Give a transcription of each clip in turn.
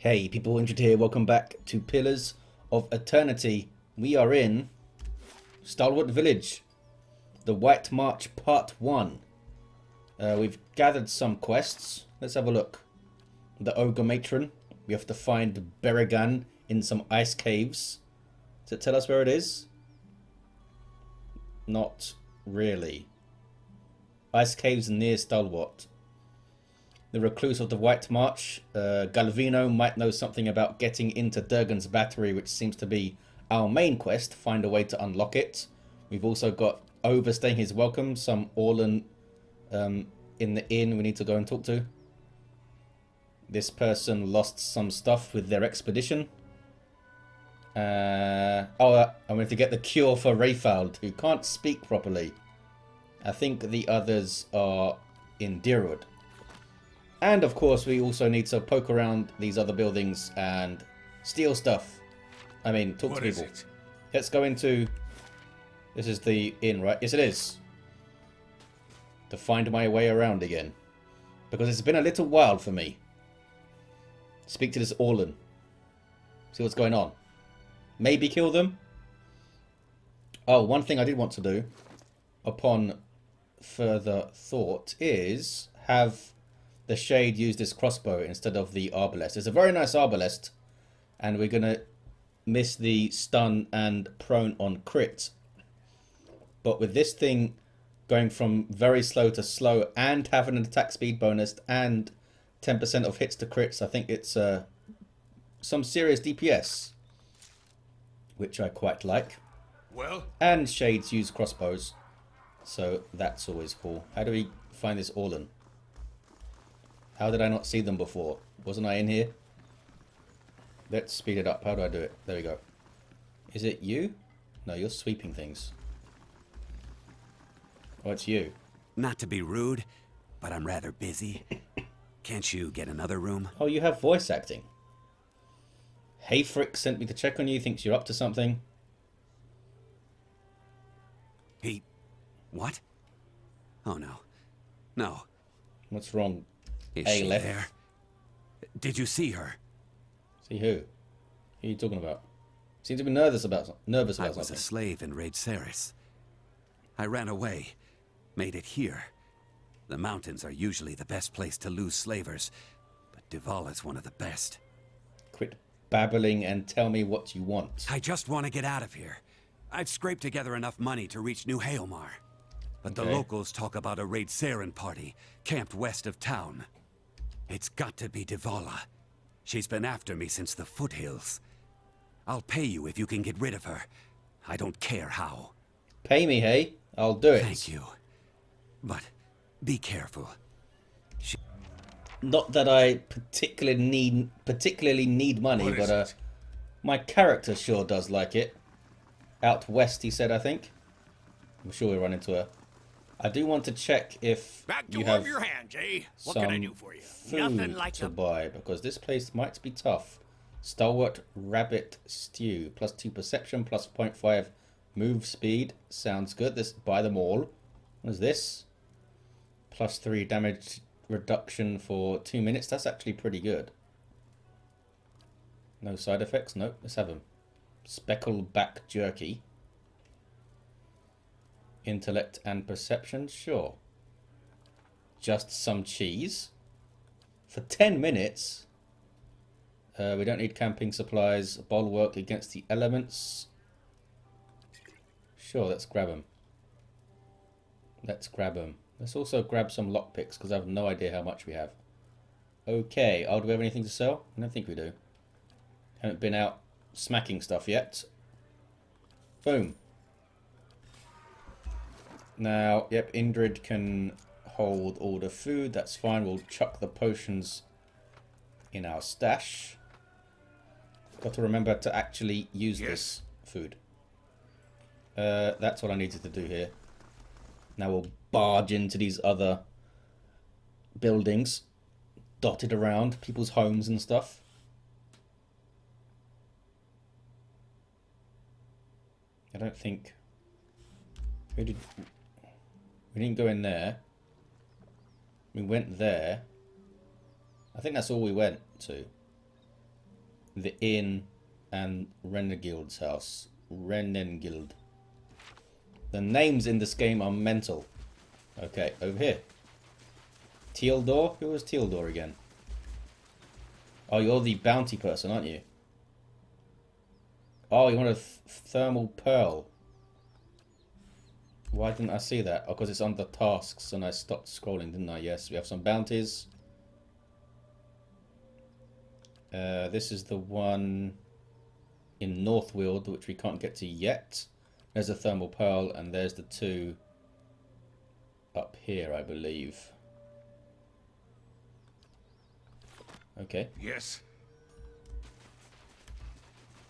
Hey people, Indrid here, welcome back to Pillars of Eternity. We are in Stalwart Village, the White March Part 1. We've gathered some quests. Let's have a look. The Ogre Matron. We have to find Berrigan in some ice caves. Does it tell us where it is? Not really. Ice caves near Stalwart. The Recluse of the White March. Galvino might know something about getting into Durgan's battery, which seems to be our main quest. Find a way to unlock it. We've also got overstaying his welcome. Some Orlan in the inn we need to go and talk to. This person lost some stuff with their expedition. I'm going to get the cure for Rayfald, who can't speak properly. I think the others are in Dirwood. And of course, we also need to poke around these other buildings and steal stuff. I mean, talk to people. Let's go into... This is the inn, right? Yes, it is. To find my way around again. Because it's been a little while for me. Speak to this Orlan. See what's going on. Maybe kill them. Oh, one thing I did want to do, upon further thought, is have the Shade use this crossbow instead of the arbalest. It's a very nice arbalest, and we're going to miss the stun and prone on crit. But with this thing going from very slow to slow and having an attack speed bonus and 10% of hits to crits, I think it's some serious DPS, which I quite like. Well, and Shades use crossbows, so that's always cool. How do we find this Orlan? How did I not see them before? Wasn't I in here? Let's speed it up. How do I do it? There we go. Is it you? No, you're sweeping things. Oh, it's you. Not to be rude, but I'm rather busy. Can't you get another room? Oh, you have voice acting. Hayfrick sent me to check on you. Thinks you're up to something. He... What? Oh, no. No. What's wrong? Is she there? Did you see her? See who? Who are you talking about? Seem to be nervous about something. I was a slave in Raid Ceres. I ran away. Made it here. The mountains are usually the best place to lose slavers, but Divala's one of the best. Quit babbling and tell me what you want. I just want to get out of here. I've scraped together enough money to reach New Haelmar. But the locals talk about a Raid Saren party, camped west of town. It's got to be Divala. She's been after me since the foothills. I'll pay you if you can get rid of her. I don't care how. Pay me, hey? I'll do it. Thank you. But be careful. Not that I particularly need money, but my character sure does like it. Out west, he said, I think. I'm sure we'll run into her. I do want to check if you have your hands, eh? What some can I do for you? food to buy, because this place might be tough. Stalwart Rabbit Stew. +2 perception, +0.5 move speed. Sounds good. This buy them all. What is this? +3 damage reduction for 2 minutes. That's actually pretty good. No side effects? Nope. Let's have them. Speckleback Jerky. Intellect and perception? Sure. Just some cheese. For 10 minutes. We don't need camping supplies. Bulwark against the elements. Sure, let's grab them. Let's grab them. Let's also grab some lockpicks, because I have no idea how much we have. Okay, do we have anything to sell? I don't think we do. Haven't been out smacking stuff yet. Boom. Now, yep, Indrid can hold all the food. That's fine. We'll chuck the potions in our stash. Got to remember to actually use this food. That's what I needed to do here. Now we'll barge into these other buildings dotted around people's homes and stuff. I don't think... We didn't go in there. We went there. I think that's all we went to. the inn and Renegild's house. Renengild. The names in this game are mental. Okay, over here. Tealdor? Who was Tealdor again? Oh, you're the bounty person, aren't you? Oh, you want a thermal pearl. Why didn't I see that? Oh, because it's under tasks and I stopped scrolling, didn't I? Yes, we have some bounties. This is the one in Northweald, which we can't get to yet. There's a thermal pearl, and there's the two up here, I believe. Okay. Yes.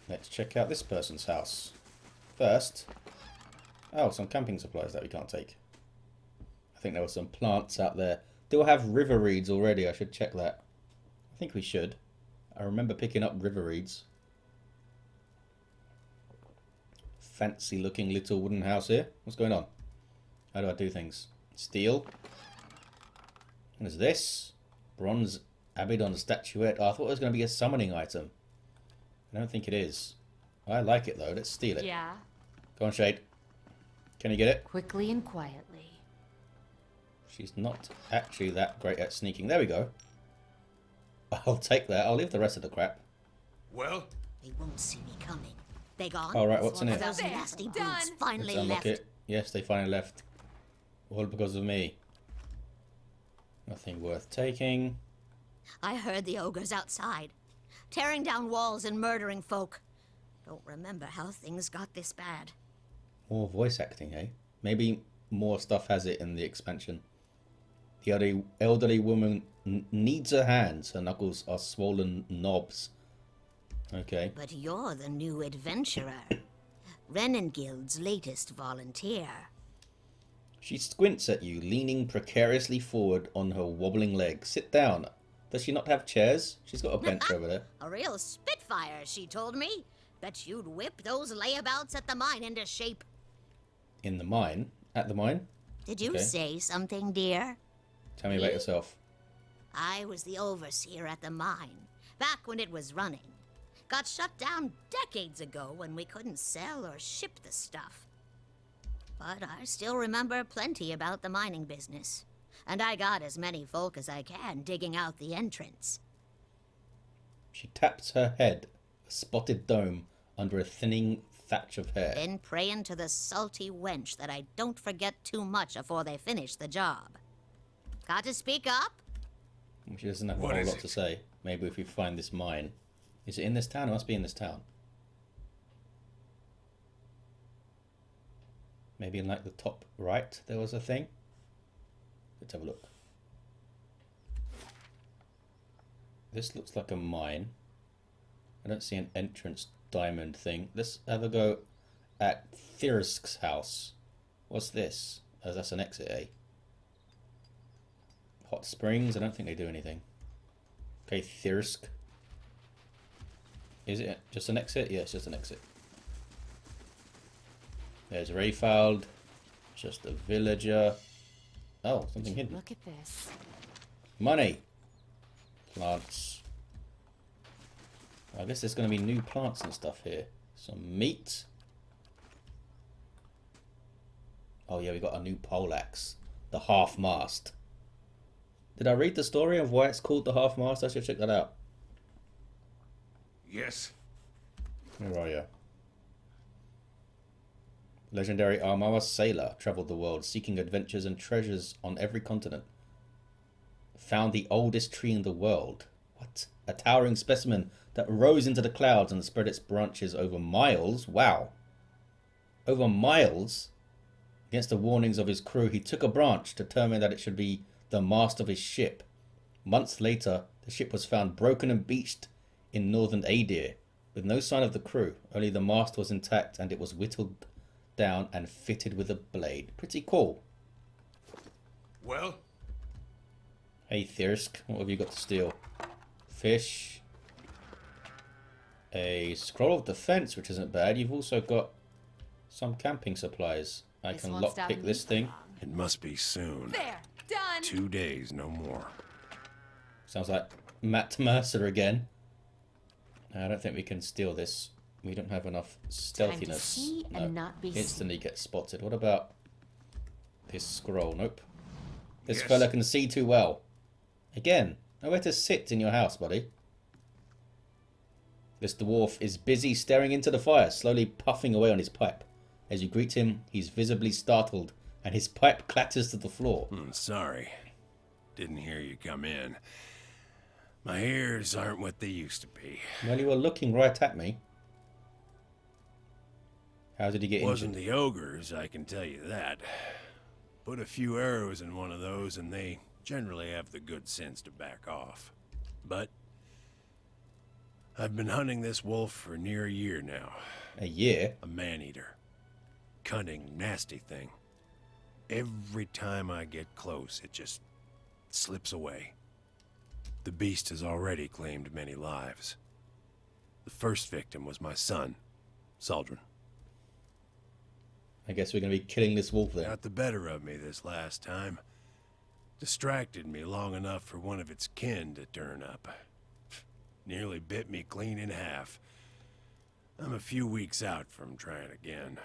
Let's check out this person's house. First, oh, some camping supplies that we can't take. I think there were some plants out there. Do I have river reeds already? I should check that. I think we should. I remember picking up river reeds. Fancy looking little wooden house here. What's going on? How do I do things? Steel. What is this? Bronze Abaddon statuette. Oh, I thought it was going to be a summoning item. I don't think it is. I like it though. Let's steal it. Yeah. Go on, Shade. Can you get it? Quickly and quietly. She's not actually that great at sneaking. There we go. I'll take that. I'll leave the rest of the crap. Well, They won't see me coming. They gone? All right, what's in it? Those There, nasty done. brutes finally Let's unlock left. it. Yes, they finally left. All because of me. Nothing worth taking. I heard the ogres outside, tearing down walls and murdering folk. Don't remember how things got this bad. More voice acting, eh? Maybe more stuff has it in the expansion. The elderly woman needs her hands. Her knuckles are swollen knobs. Okay. But you're the new adventurer. Renengild's latest volunteer. She squints at you, leaning precariously forward on her wobbling leg. Sit down. Does she not have chairs? She's got a bench over there. A real spitfire, she told me. Bet you'd whip those layabouts at the mine into shape. In the mine? At the mine? Did you Okay. say something, dear? Tell me about yourself. I was the overseer at the mine, back when it was running. Got shut down decades ago when we couldn't sell or ship the stuff. But I still remember plenty about the mining business. And I got as many folk as I can digging out the entrance. She taps her head, a spotted dome, under a thinning thatch of hair. Been praying to the salty wench that I don't forget too much afore they finish the job. Got to speak up? She doesn't have a What whole is lot it? to say. Maybe if we find this mine. Is it in this town? It must be in this town. Maybe in like the top right there was a thing. Let's have a look. This looks like a mine. I don't see an entrance diamond thing. Let's have a go at Thirsk's house. What's this? Oh, that's an exit, eh? Hot springs? I don't think they do anything. Okay, Thirsk. Is it just an exit? Yeah, it's just an exit. There's Rayfald. Just a villager. Oh, something hidden. Look at this. Money. Plants. I guess there's going to be new plants and stuff here. Some meat. Oh yeah, we got a new poleaxe. The half-mast. Did I read the story of why it's called the half-mast? I should check that out. yes. Where are you? Legendary Armava sailor traveled the world seeking adventures and treasures on every continent. Found the oldest tree in the world. What? A towering specimen that rose into the clouds and spread its branches over miles. Wow. Over miles? Against the warnings of his crew, he took a branch, determined that it should be the mast of his ship. Months later, the ship was found broken and beached in northern Adir, with no sign of the crew. Only the mast was intact and it was whittled down and fitted with a blade. Pretty cool. Well, Hey Thirsk, what have you got to steal? Fish. A scroll of defense, which isn't bad. You've also got some camping supplies. I This can won't stop lockpick me this for thing. long. It must be soon. There, done. 2 days, no more. Sounds like Matt Mercer again. I don't think we can steal this. We don't have enough Time to stealthiness. see and not be Instantly seen. get spotted. What about this scroll? Nope. This Yes. fella can see too well. Again, nowhere to sit in your house, buddy. This dwarf is busy staring into the fire, slowly puffing away on his pipe. As you greet him, he's visibly startled, and his pipe clatters to the floor. Sorry. Didn't hear you come in. My ears aren't what they used to be. Well, you were looking right at me. How did he get Wasn't injured? the ogres, I can tell you that. Put a few arrows in one of those and they generally have the good sense to back off. But I've been hunting this wolf for near a year now. A year? A man-eater. Cunning, nasty thing. Every time I get close, it just slips away. The beast has already claimed many lives. The first victim was my son, Saldrin. I guess we're going to be killing this wolf then. Got the better of me this last time. Distracted me long enough for one of its kin to turn up. Nearly bit me clean in half. I'm a few weeks out from trying again.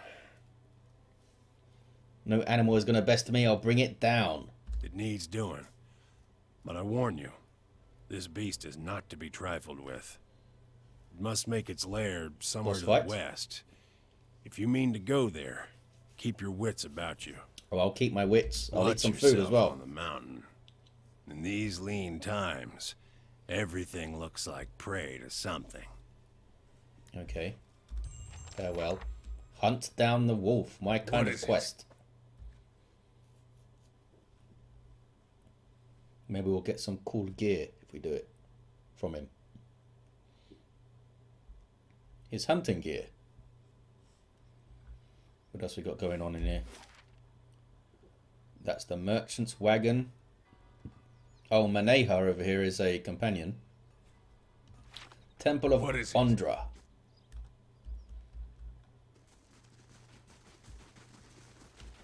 No animal is going to best me. I'll bring it down. It needs doing. But I warn you, this beast is not to be trifled with. It must make its lair somewhere Boss to fight? the west. If you mean to go there, keep your wits about you. Oh, I'll keep my wits. I'll eat Watch some food as yourself well. on the mountain. In these lean times, everything looks like prey to something. Okay. Farewell. Hunt down the wolf. My kind What of is it? quest. Maybe we'll get some cool gear if we do it from him. His hunting gear. What else we got going on in here? That's the merchant's wagon. Oh, Maneha over here is a companion. Temple of What is it? Ondra.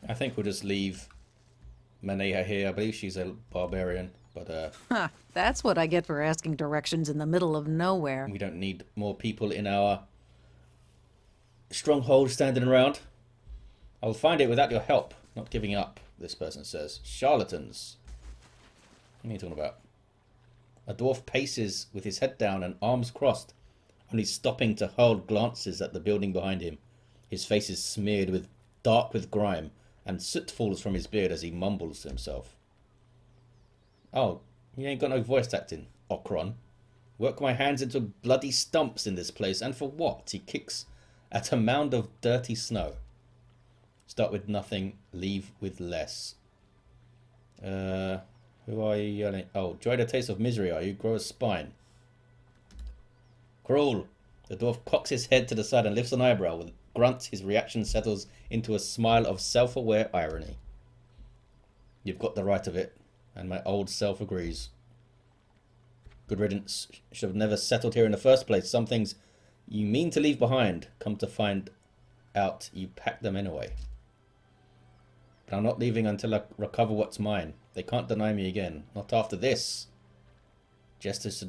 I think we'll just leave Maneha here. I believe she's a barbarian, but Huh, that's what I get for asking directions in the middle of nowhere. we don't need more people in our stronghold standing around. I'll find it without your help. Not giving up, this person says. Charlatans. What are you talking about? A dwarf paces with his head down and arms crossed, only stopping to hurl glances at the building behind him. His face is smeared with dark with grime, and soot falls from his beard as he mumbles to himself. Oh, you ain't got no voice acting, Okron. Work my hands into bloody stumps in this place, and for what? He kicks at a mound of dirty snow. Start with nothing, leave with less. Who are you yelling? Oh, enjoy the taste of misery, are you? Grow a spine. Cruel. The dwarf cocks his head to the side and lifts an eyebrow. With a grunt, his reaction settles into a smile of self-aware irony. You've got the right of it, and my old self agrees. Good riddance. Should have never settled here in the first place. Some things you mean to leave behind, come to find out you packed them anyway. But I'm not leaving until I recover what's mine. They can't deny me again. Not after this. Gestures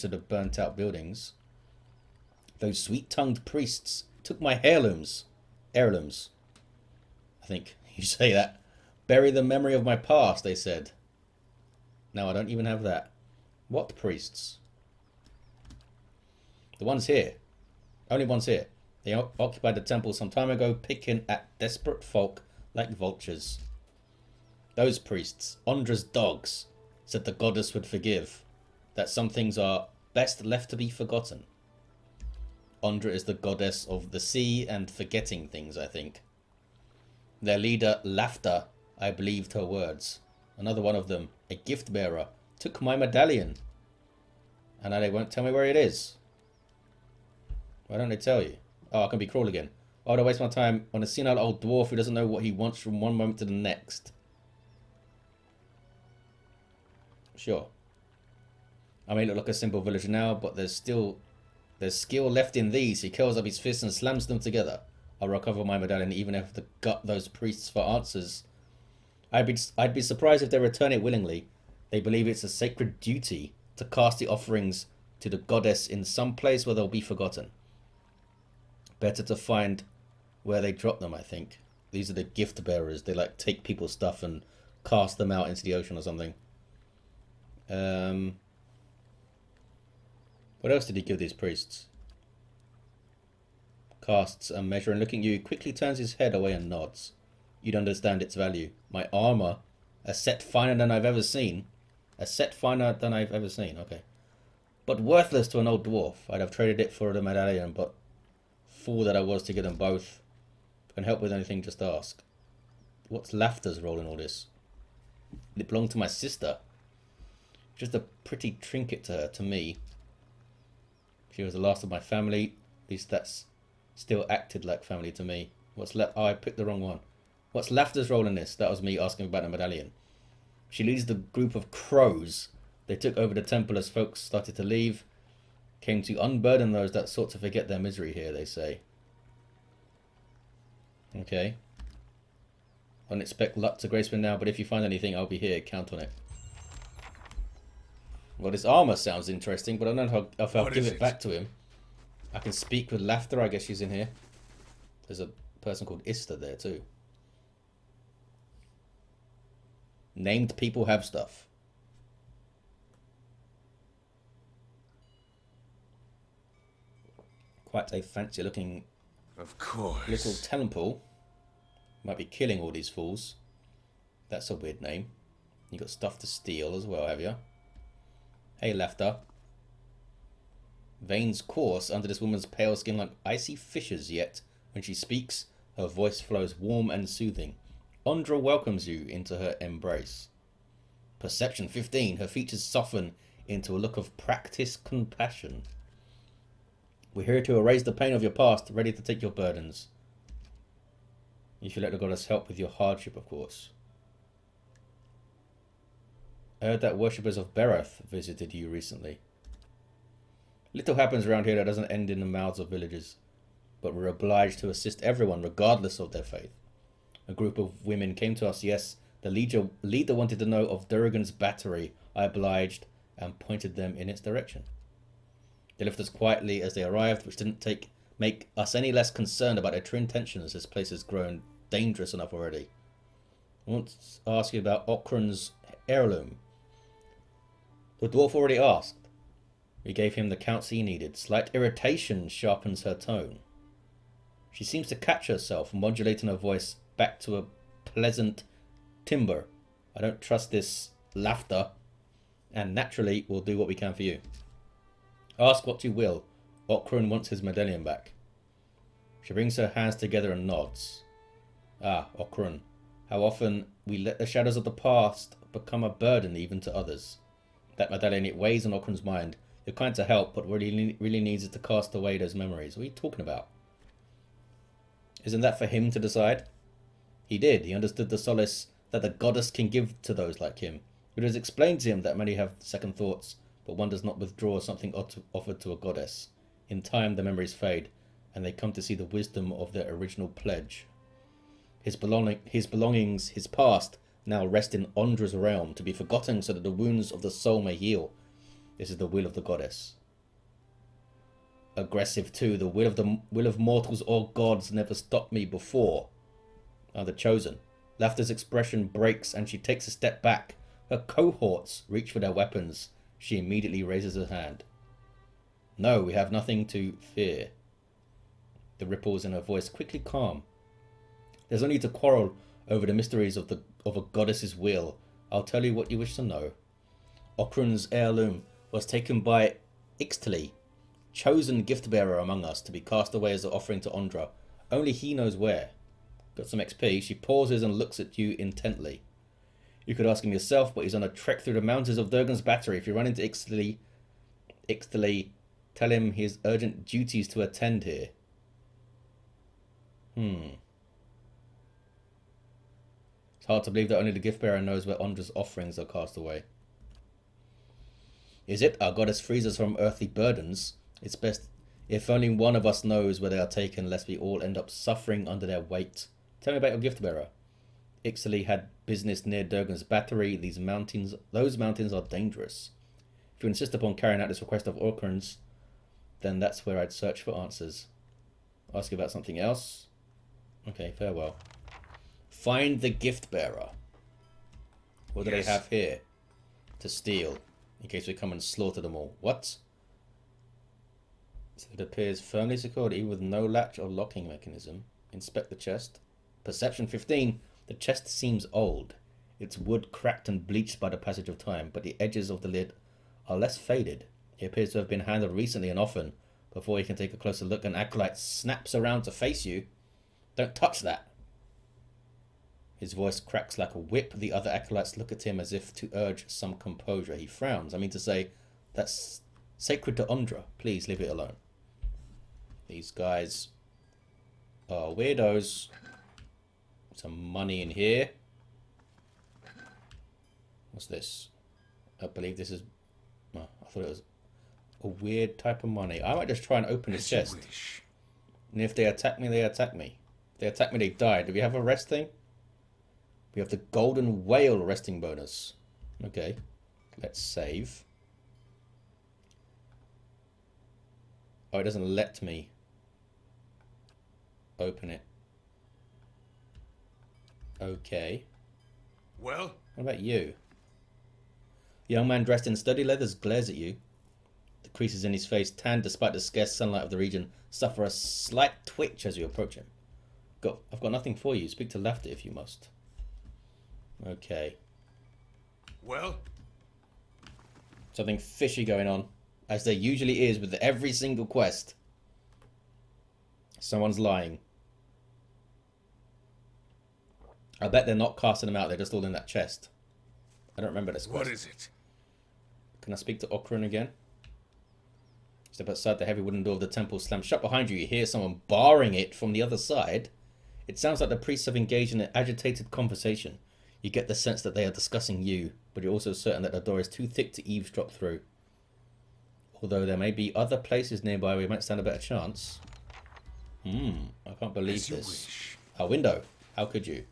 to the burnt out buildings. Those sweet-tongued priests took my heirlooms. Heirlooms. I think you say that. Bury the memory of my past, they said. No, I don't even have that. What priests? The ones here. Only ones here. They occupied the temple some time ago, picking at desperate folk like vultures. Those priests, Ondra's dogs, said the goddess would forgive, that some things are best left to be forgotten. Ondra is the goddess of the sea and forgetting things, I think. Their leader, Laughter, I believed her words. Another one of them, a gift bearer, took my medallion. And now they won't tell me where it is. Why don't they tell you? Oh, I can be cruel again. Why would I waste my time on a senile old dwarf who doesn't know what he wants from one moment to the next? Sure. I may look like a simple villager now, but there's skill left in these. He curls up his fists and slams them together. I'll recover my medallion even if I have to gut those priests for answers. I'd be surprised if they return it willingly. They believe it's a sacred duty to cast the offerings to the goddess in some place where they'll be forgotten. Better to find where they drop them, I think. These are the gift bearers. They like take people's stuff and cast them out into the ocean or something. What else did he give these priests? Casts a measure and looking at you, quickly turns his head away and nods. You'd understand its value. My armor, a set finer than I've ever seen. A set finer than I've ever seen, okay. But worthless to an old dwarf. I'd have traded it for the medallion, but fool that I was to get them both. If I can help with anything, just ask. What's Laughter's role in all this? It belonged to my sister. Just a pretty trinket to her, to me. She was the last of my family. At least that's still acted like family to me. Oh, I picked the wrong one. What's Laughter's role in this? That was me asking about the medallion. She leads the group of crows. They took over the temple as folks started to leave. Came to unburden those that sought to forget their misery here, they say. Okay. I don't expect luck to grace me now, but if you find anything, I'll be here. Count on it. Well, this armor sounds interesting, but I don't know if I'll give it back to him. I can speak with Laughter. I guess she's in here. There's a person called Ista there too. Named people have stuff. Quite a fancy looking Of course. little temple. Might be killing all these fools. That's a weird name. You got stuff to steal as well, have you? Hey, Laughter. Veins course under this woman's pale skin like icy fissures, yet when she speaks, her voice flows warm and soothing. Ondra welcomes you into her embrace. Perception 15. Her features soften into a look of practiced compassion. We're here to erase the pain of your past, ready to take your burdens. You should let the goddess help with your hardship, of course. I heard that worshippers of Berath visited you recently. Little happens around here that doesn't end in the mouths of villagers, but we're obliged to assist everyone regardless of their faith. A group of women came to us, yes. The leader wanted to know of Durgan's battery. I obliged and pointed them in its direction. They left us quietly as they arrived, which didn't make us any less concerned about their true intentions. This place has grown dangerous enough already. I want to ask you about Okran's heirloom. The dwarf already asked. We gave him the counsel he needed. Slight irritation sharpens her tone. She seems to catch herself, modulating her voice back to a pleasant timbre. I don't trust this Laughter, and naturally we'll do what we can for you. Ask what you will. Okran wants his medallion back. She brings her hands together and nods. Ah, Okran, how often we let the shadows of the past become a burden even to others. That medallion, it weighs on Okran's mind. You're kind to help, but really needs it to cast away those memories. What are you talking about? Isn't that for him to decide? He did. He understood the solace that the goddess can give to those like him. It was explained to him that many have second thoughts, but one does not withdraw something offered to a goddess. In time, the memories fade, and they come to see the wisdom of their original pledge. His belongings, his past, now rest in Ondra's realm, to be forgotten so that the wounds of the soul may heal. This is the will of the goddess. Aggressive too. The will of mortals or gods never stopped me before. I'm the chosen. Laughter's expression breaks and she takes a step back. Her cohorts reach for their weapons. She immediately raises her hand. No, we have nothing to fear. The ripples in her voice quickly calm. There's no need to quarrel over the mysteries of a goddess's will. I'll tell you what you wish to know. Okran's heirloom was taken by Ixtli, chosen gift-bearer among us, to be cast away as an offering to Ondra. Only he knows where. Got some XP. She pauses and looks at you intently. You could ask him yourself, but he's on a trek through the mountains of Durgan's battery. If you run into Ixtli, tell him he has urgent duties to attend here. It's hard to believe that only the gift-bearer knows where Ondra's offerings are cast away. Is it? Our goddess frees us from earthly burdens. It's best if only one of us knows where they are taken, lest we all end up suffering under their weight. Tell me about your gift-bearer. Ixtli had business near Durgan's battery. Those mountains are dangerous. If you insist upon carrying out this request of Orkran's, then that's where I'd search for answers. Ask you about something else? Okay, farewell. Find the gift bearer. What do they have here to steal, in case we come and slaughter them all? What? So it appears firmly secured, even with no latch or locking mechanism. Inspect the chest. Perception 15. The chest seems old. Its wood cracked and bleached by the passage of time, but the edges of the lid are less faded. It appears to have been handled recently and often. Before you can take a closer look, an acolyte snaps around to face you. Don't touch that. His voice cracks like a whip. The other acolytes look at him as if to urge some composure. He frowns. I mean to say, that's sacred to Undra. Please leave it alone. These guys are weirdos. Some money in here. What's this? I believe this is... Oh, I thought it was a weird type of money. I might just try and open his chest. And if they attack me, they attack me. If they attack me, they die. Do we have a rest thing? We have the golden whale resting bonus. Okay. Let's save. Oh, it doesn't let me open it. Okay. Well? What about you? The young man dressed in sturdy leathers glares at you. The creases in his face, tanned despite the scarce sunlight of the region, suffer a slight twitch as you approach him. I've got nothing for you. Speak to Laughter if you must. Okay. Well? Something fishy going on, as there usually is with every single quest. Someone's lying. I bet they're not casting them out, they're just all in that chest. I don't remember this quest. What is it? Can I speak to Orkran again? Step outside, the heavy wooden door of the temple slams shut behind you. You hear someone barring it from the other side. It sounds like the priests have engaged in an agitated conversation. You get the sense that they are discussing you, but you're also certain that the door is too thick to eavesdrop through. Although there may be other places nearby where you might stand a better chance. I can't believe this. A window. How could you?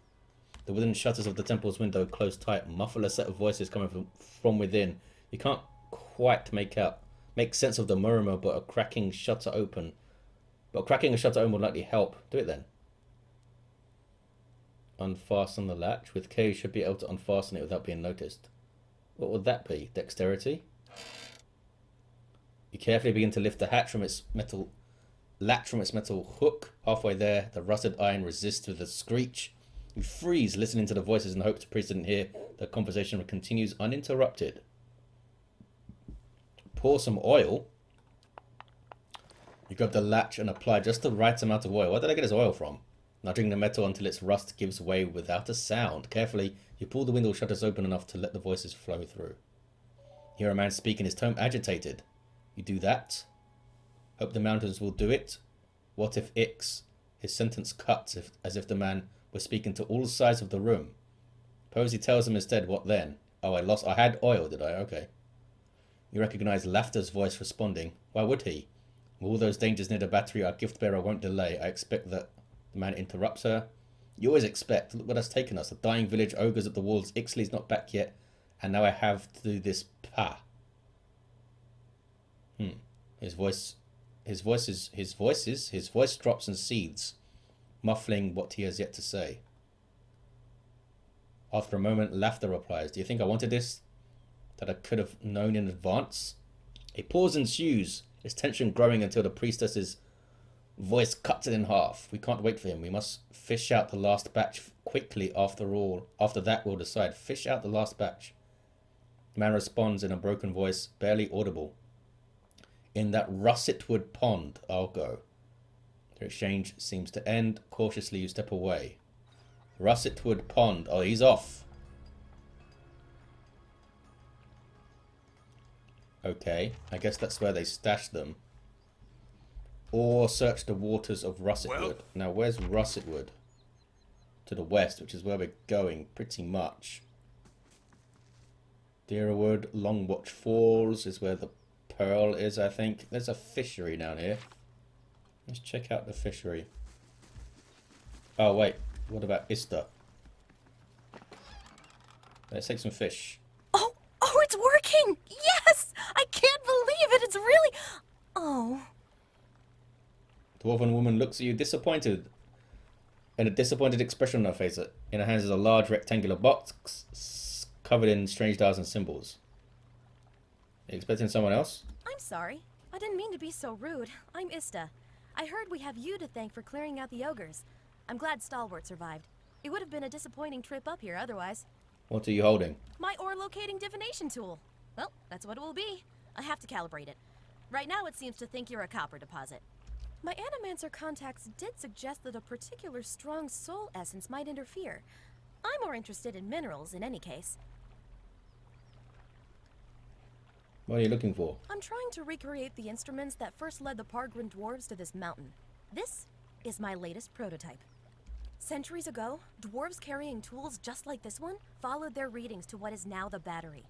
The wooden shutters of the temple's window close tight, muffle a set of voices coming from within. You can't quite make sense of the murmur, but a cracking shutter open. But cracking a shutter open would likely help. Do it then. Unfasten the latch. With K, you should be able to unfasten it without being noticed. What would that be? Dexterity? You carefully begin to lift the latch from its metal hook. Halfway there, the rusted iron resists with a screech. You freeze, listening to the voices in the hopes the priest didn't hear. The conversation continues uninterrupted. Pour some oil. You grab the latch and apply just the right amount of oil. Where did I get this oil from? Nudging the metal until its rust gives way without a sound. Carefully, you pull the window shutters open enough to let the voices flow through. You hear a man speak in his tone agitated. You do that. Hope the mountains will do it. What if Ix? His sentence cuts as if the man was speaking to all sides of the room. Suppose he tells him instead, what then? Oh, I had oil, did I? Okay. You recognize Laughter's voice responding. Why would he? With all those dangers near the battery, our gift bearer won't delay. I expect that... The man interrupts her. You always expect. Look what has taken us. A dying village, ogres at the walls. Ixley's not back yet. And now I have to do this. His voice drops and seethes, muffling what he has yet to say. After a moment, Laughter replies, do you think I wanted this? That I could have known in advance? A pause ensues, his tension growing until the priestess's voice cuts it in half. We can't wait for him. We must fish out the last batch quickly after all. After that, we'll decide. Fish out the last batch. The man responds in a broken voice, barely audible. In that russetwood pond, I'll go. The exchange seems to end. Cautiously, you step away. Russetwood pond. Oh, he's off. Okay, I guess that's where they stashed them. Or search the waters of Russetwood. Well, now, where's Russetwood? To the west, which is where we're going, pretty much. Deerwood, Longwatch Falls is where the Pearl is, I think. There's a fishery down here. Let's check out the fishery. Oh, wait. What about Ista? Let's take some fish. Oh, it's working! Yes! I believe it. It's really... Oh. Dwarven woman looks at you disappointed. And a disappointed expression on her face. In her hands is a large rectangular box covered in strange dials and symbols. You expecting someone else? I'm sorry. I didn't mean to be so rude. I'm Ista. I heard we have you to thank for clearing out the ogres. I'm glad Stalwart survived. It would have been a disappointing trip up here otherwise. What are you holding? My ore-locating divination tool. Well, that's what it will be. I have to calibrate it. Right now it seems to think you're a copper deposit. My Animancer contacts did suggest that a particular strong soul essence might interfere. I'm more interested in minerals in any case. What are you looking for? I'm trying to recreate the instruments that first led the Pargrin dwarves to this mountain. This is my latest prototype. Centuries ago, dwarves carrying tools just like this one followed their readings to what is now the battery.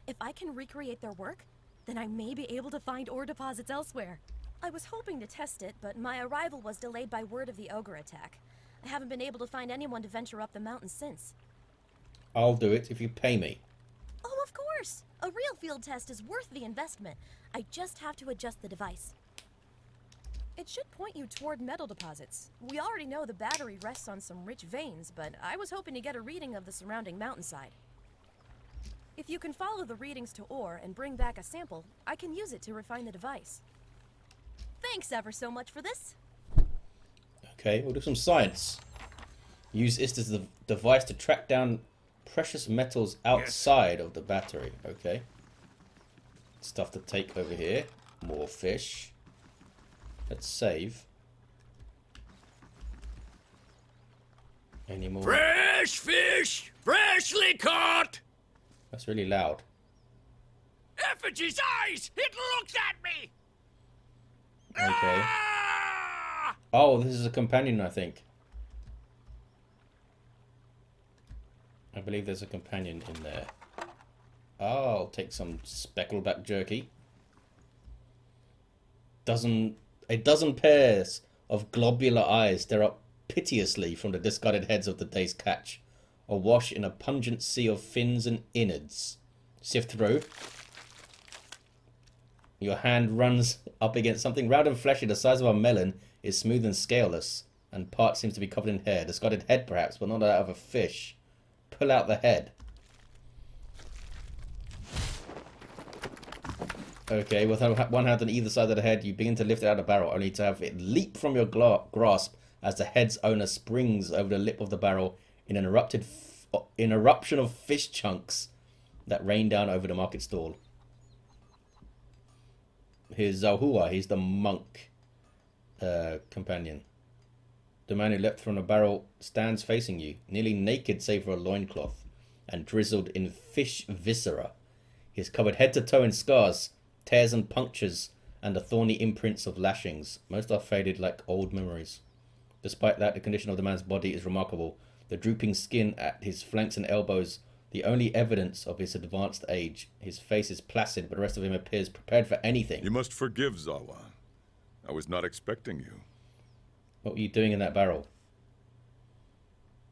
If I can recreate their work, then I may be able to find ore deposits elsewhere. I was hoping to test it, but my arrival was delayed by word of the ogre attack. I haven't been able to find anyone to venture up the mountain since. I'll do it if you pay me. Oh, of course! A real field test is worth the investment. I just have to adjust the device. It should point you toward metal deposits. We already know the battery rests on some rich veins, but I was hoping to get a reading of the surrounding mountainside. If you can follow the readings to ore and bring back a sample, I can use it to refine the device. Thanks ever so much for this. Okay, we'll do some science. Use this as the device to track down precious metals outside of the battery. Okay. Stuff to take over here. More fish. Let's save. Any more? Fresh fish! Freshly caught! That's really loud. Effigy's eyes! It looks at me! Okay. Ah! Oh, this is a companion, I think. I believe there's a companion in there. I'll take some speckleback jerky. A dozen pairs of globular eyes stare up piteously from the discarded heads of the day's catch, awash in a pungent sea of fins and innards. Sift through. Your hand runs up against something round and fleshy the size of a melon, is smooth and scaleless, and part seems to be covered in hair. Discarded head perhaps, but not that of a fish. Pull out the head. Okay, with one hand on either side of the head, you begin to lift it out of the barrel, only to have it leap from your grasp as the head's owner springs over the lip of the barrel in an eruption of fish chunks that rain down over the market stall. Here's Zalhua, he's the monk companion. The man who leapt from the barrel stands facing you, nearly naked save for a loincloth, and drizzled in fish viscera. He is covered head to toe in scars, tears and punctures, and the thorny imprints of lashings. Most are faded like old memories. Despite that, the condition of the man's body is remarkable. The drooping skin at his flanks and elbows, the only evidence of his advanced age. His face is placid, but the rest of him appears prepared for anything. You must forgive, Zawa. I was not expecting you. What were you doing in that barrel?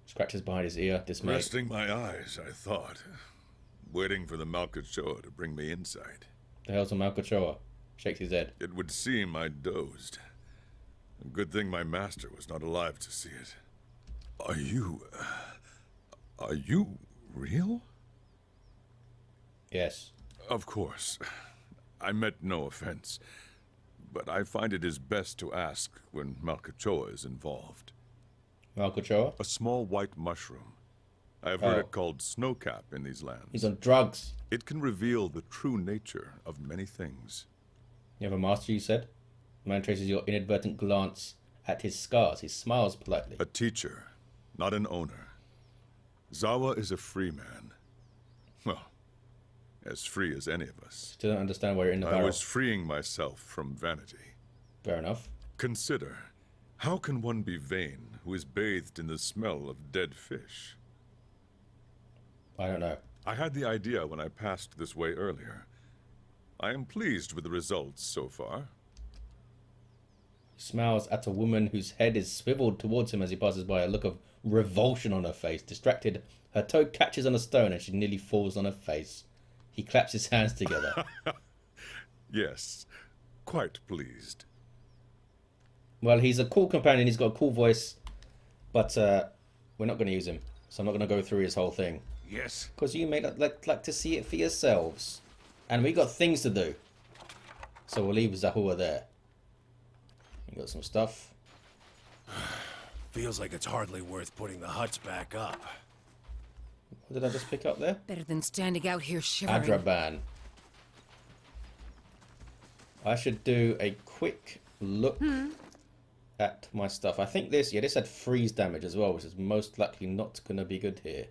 Scratches behind his ear, dismayed. Resting my eyes, I thought. Waiting for the Malkachoa to bring me insight. The hell's a Malkachoa? Shakes his head. It would seem I dozed. A good thing my master was not alive to see it. Are you real? Yes. Of course. I meant no offense. But I find it is best to ask when Malkachoa is involved. Malkachoa? A small white mushroom. I have heard it called snowcap in these lands. He's on drugs. It can reveal the true nature of many things. You have a master, you said? The man traces your inadvertent glance at his scars. He smiles politely. A teacher, not an owner. Zawa is a free man. Well, as free as any of us. Still don't understand why you're in the barrel. I was freeing myself from vanity. Fair enough. Consider, how can one be vain who is bathed in the smell of dead fish? I don't know. I had the idea when I passed this way earlier. I am pleased with the results so far. He smiles at a woman whose head is swiveled towards him as he passes by, a look of revulsion on her face. Distracted, her toe catches on a stone and she nearly falls on her face. He claps his hands together. Yes, quite pleased. Well, he's a cool companion. He's got a cool voice, but we're not going to use him. So I'm not going to go through his whole thing. Yes. Because you may like to see it for yourselves. And we got things to do. So we'll leave Zahua there. We got some stuff. Feels like it's hardly worth putting the huts back up. What did I just pick up there? Better than standing out here shivering. Adraban. I should do a quick look at my stuff. I think this had freeze damage as well, which is most likely not going to be good here.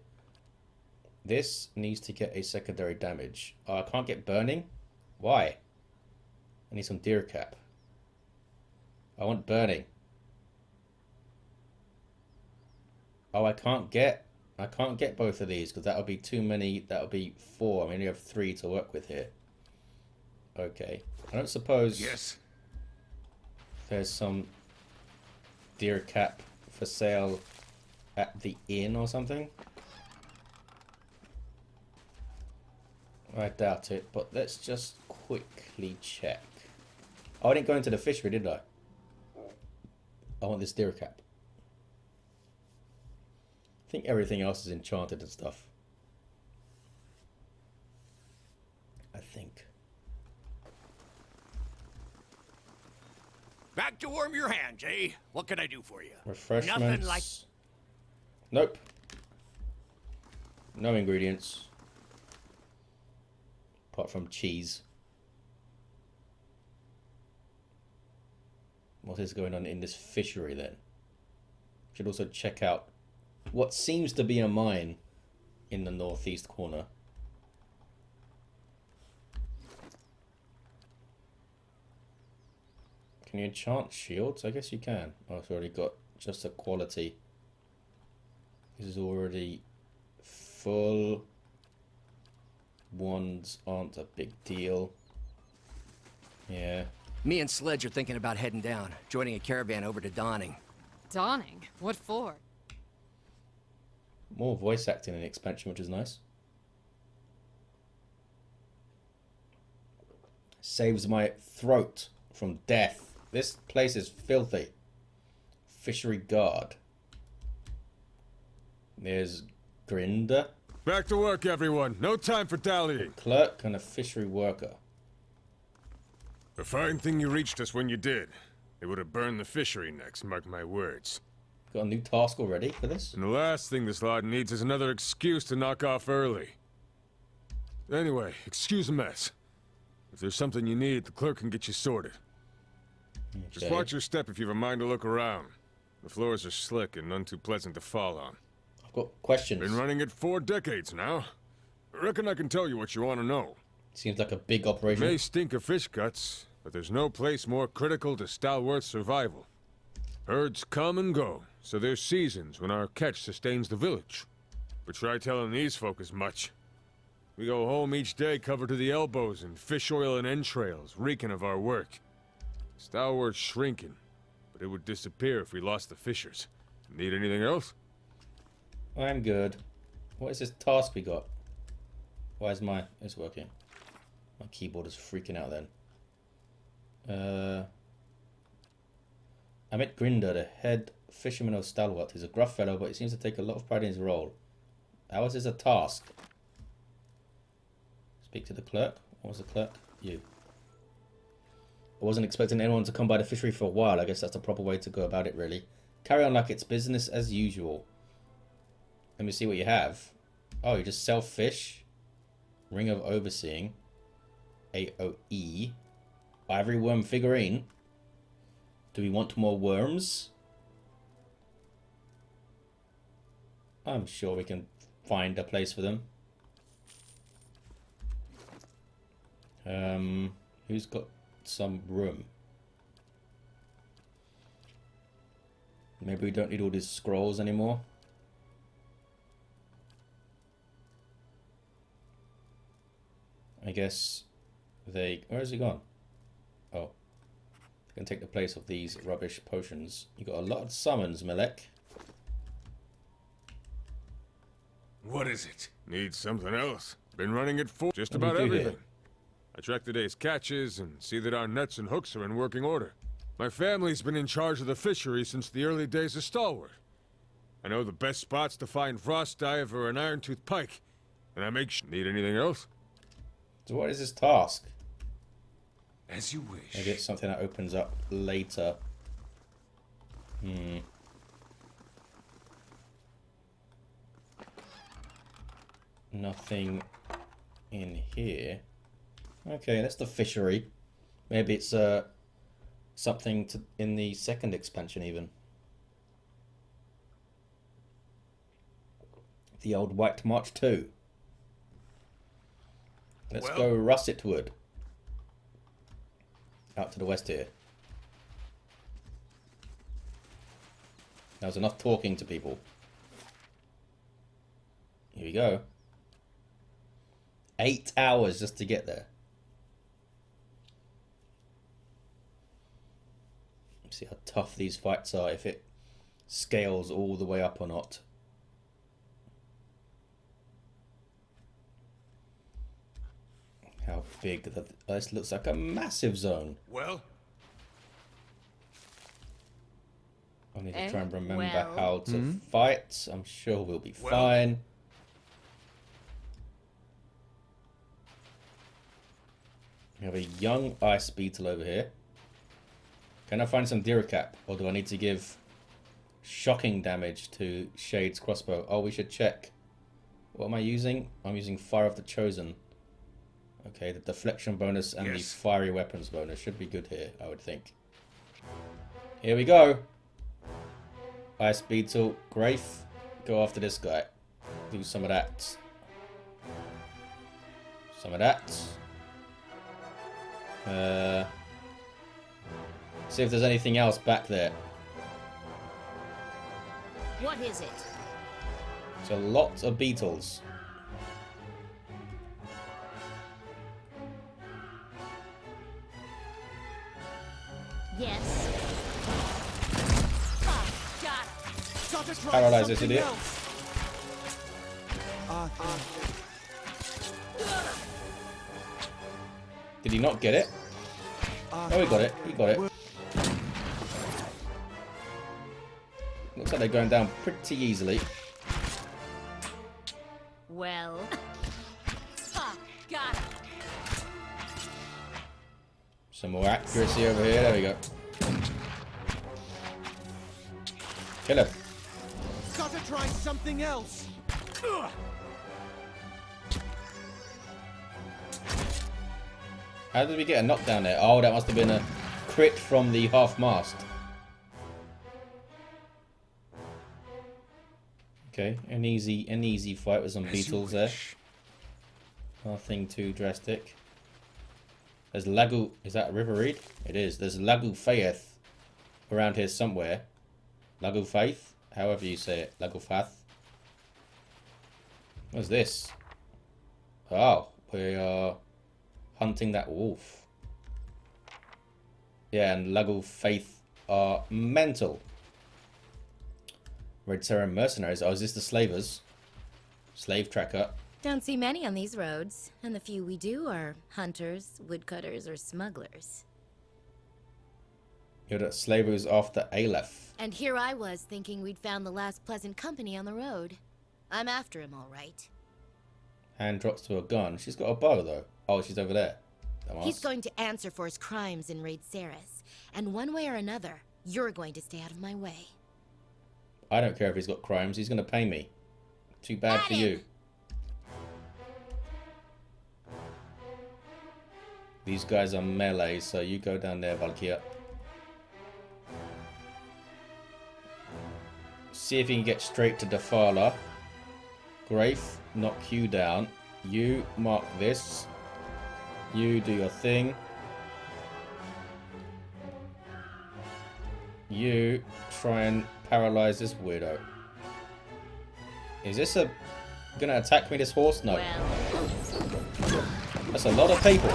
This needs to get a secondary damage. Oh, I can't get burning? Why? I need some deer cap. I want burning. Oh, I can't get both of these because that'll be too many. That'll be 4. I only have 3 to work with here. Okay. I don't suppose there's some deer cap for sale at the inn or something. I doubt it, but let's just quickly check. Oh, I didn't go into the fishery, did I? I want this deer cap. I think everything else is enchanted and stuff. I think. Back to warm your hands, eh? What can I do for you? Refreshments. Nothing like... Nope. No ingredients. Apart from cheese. What is going on in this fishery then? Should also check out what seems to be a mine in the northeast corner. Can you enchant shields? I guess you can. Oh, it's already got just a quality. This is already full. Ones aren't a big deal. Yeah. Me and Sledge are thinking about heading down, joining a caravan over to Dawning. Dawning? What for? More voice acting in the expansion, which is nice. Saves my throat from death. This place is filthy. Fishery guard. There's Grinder. Back to work, everyone. No time for dallying. Clerk and a fishery worker. A fine thing you reached us when you did. They would have burned the fishery next, mark my words. Got a new task already for this? And the last thing this lot needs is another excuse to knock off early. Anyway, excuse the mess. If there's something you need, the clerk can get you sorted. Okay. Just watch your step if you've a mind to look around. The floors are slick and none too pleasant to fall on. I've got questions. Been running it 4 decades now. I reckon I can tell you what you want to know. Seems like a big operation. May stink of fish guts, but there's no place more critical to Stalworth's survival. Herds come and go, so there's seasons when our catch sustains the village. But try telling these folk as much. We go home each day covered to the elbows in fish oil and entrails, reeking of our work. Stalworth's shrinking, but it would disappear if we lost the fishers. Need anything else? I'm good. What is this task we got? Why is it's working? My keyboard is freaking out then. I met Grinder, the head fisherman of Stalwart. He's a gruff fellow, but he seems to take a lot of pride in his role. Ours is a task. Speak to the clerk. What was the clerk? You. I wasn't expecting anyone to come by the fishery for a while. I guess that's the proper way to go about it, really. Carry on like it's business as usual. Let me see what you have. Oh, you just sell fish. Ring of Overseeing. AOE. Ivory worm figurine. Do we want more worms? I'm sure we can find a place for them. Who's got some room? Maybe we don't need all these scrolls anymore. I guess they... Where has he gone? Oh. Can take the place of these rubbish potions. You got a lot of summons, Melek. What is it? Need something else. Been running it for just What do about you do everything. here? I track the day's catches and see that our nets and hooks are in working order. My family's been in charge of the fishery since the early days of Stalwart. I know the best spots to find frost dive or an iron-tooth pike, and I make Need anything else? So what is this task? As you wish. Maybe it's something that opens up later. Nothing in here. Okay, that's the fishery. Maybe it's something in the second expansion even. The old White March 2. Let's go Russetwood. Out to the west here. That was enough talking to people. Here we go. 8 hours just to get there. Let's see how tough these fights are, if it scales all the way up or not. How big this looks like a massive zone. Well, I need to try and remember well. how to fight. I'm sure we'll be fine. We have a young ice beetle over here. Can I find some deer cap, or do I need to give shocking damage to Shade's crossbow? Oh, we should check. What am I using? I'm using Fire of the Chosen. Okay, the deflection bonus and the fiery weapons bonus should be good here, I would think. Here we go. Ice beetle, Grafe, go after this guy. Do some of that. Some of that. See if there's anything else back there. What is it? It's a lot of beetles. Yes. Paralyze this idiot. Did he not get it? Oh, he got it. He got it. Looks like they're going down pretty easily. Well. Got it. Some more accuracy over here. There we go. Kill him. Gotta try something else. How did we get a knockdown there? Oh, that must have been a crit from the half-mast. Okay, an easy fight with some beetles there. Nothing too drastic. There's Lagu... Is that a river reed? It is. There's Lagu Faith around here somewhere. Lagu Faith? However you say it. Lagu Faith. What's this? Oh, we are hunting that wolf. Yeah, and Lagu Faith are mental. Red Terran mercenaries. Oh, is this the slavers? Slave tracker. Don't see many on these roads, and the few we do are hunters, woodcutters, or smugglers. You're the slavers after Aleph. And here I was thinking we'd found the last pleasant company on the road. I'm after him, all right. Hand drops to a gun. She's got a bow, though. Oh, she's over there. Dumbass. He's going to answer for his crimes in Raid Ceres, and one way or another, you're going to stay out of my way. I don't care if he's got crimes. He's going to pay me. Too bad for you. These guys are melee, so you go down there, Valkyria. See if you can get straight to Defala. Grafe, knock you down. You mark this. You do your thing. You try and paralyze this weirdo. Is this gonna attack me, this horse? No. That's a lot of people.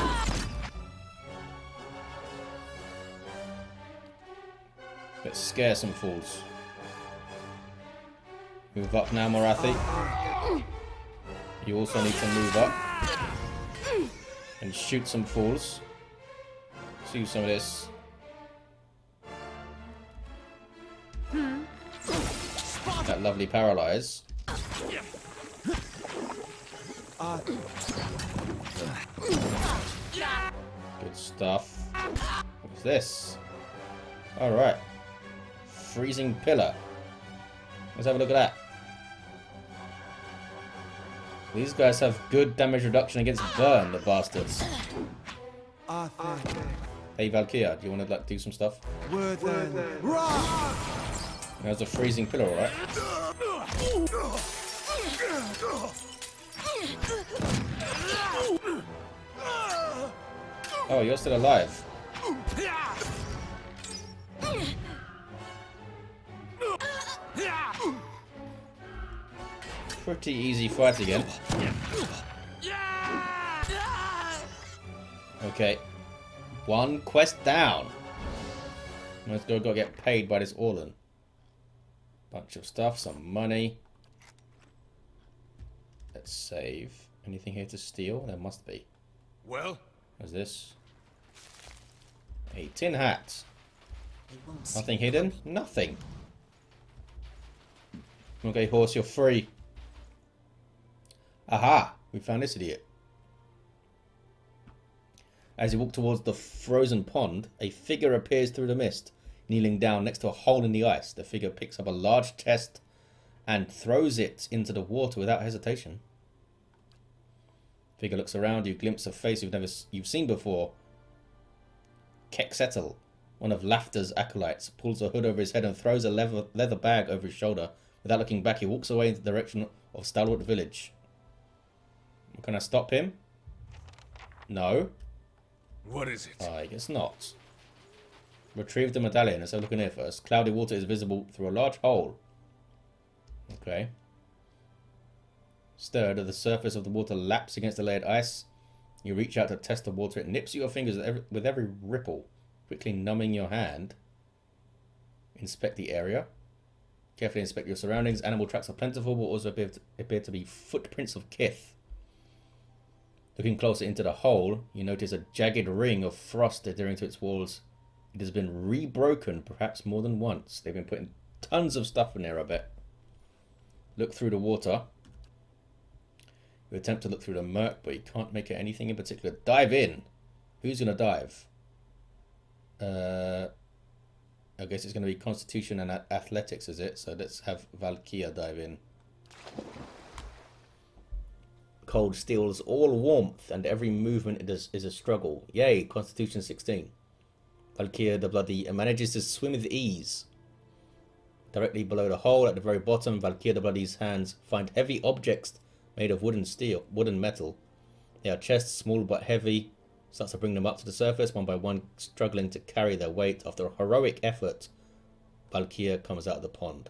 Let's scare some fools. Move up now, Morathi. You also need to move up. And shoot some fools. See some of this. That lovely paralyze. Good stuff. What's this? Alright. Freezing pillar. Let's have a look at that. These guys have good damage reduction against burn, the bastards. Hey Valkyria, do you want to like do some stuff? There's a freezing pillar, alright? Oh, you're still alive. Pretty easy fight again. Okay. One quest down. Let's go get paid by this Orlan. Bunch of stuff, some money. Let's save. Anything here to steal? There must be. Well? What's this? A tin hat. Nothing hidden? Nothing. Okay, horse, you're free. Aha! We found this idiot. As you walk towards the frozen pond, a figure appears through the mist, kneeling down next to a hole in the ice. The figure picks up a large chest and throws it into the water without hesitation. Figure looks around, you glimpse a face you've seen before. Keksetl, one of Laughter's acolytes, pulls a hood over his head and throws a leather bag over his shoulder. Without looking back, he walks away in the direction of Stalwart Village. Can I stop him? No. What is it? I guess not. Retrieve the medallion. Let's have a look in here first. Cloudy water is visible through a large hole. Okay. Stirred, the surface of the water laps against the layered ice. You reach out to test the water. It nips at your fingers with every ripple, quickly numbing your hand. Inspect the area. Carefully inspect your surroundings. Animal tracks are plentiful, but also appear to be footprints of kith. Looking closer into the hole, you notice a jagged ring of frost adhering to its walls. It has been rebroken perhaps more than once. They've been putting tons of stuff in there, I bet. Look through the water. You attempt to look through the murk, but you can't make out anything in particular. Dive in. Who's going to dive? I guess it's going to be Constitution and Athletics, is it? So let's have Valkyria dive in. Cold steals all warmth, and every movement is a struggle. Yay, Constitution 16. Valkyria the Bloody manages to swim with ease. Directly below the hole at the very bottom, Valkyria the Bloody's hands find heavy objects made of wood and metal. They are chests, small but heavy. Starts to bring them up to the surface, one by one, struggling to carry their weight. After a heroic effort, Valkyria comes out of the pond.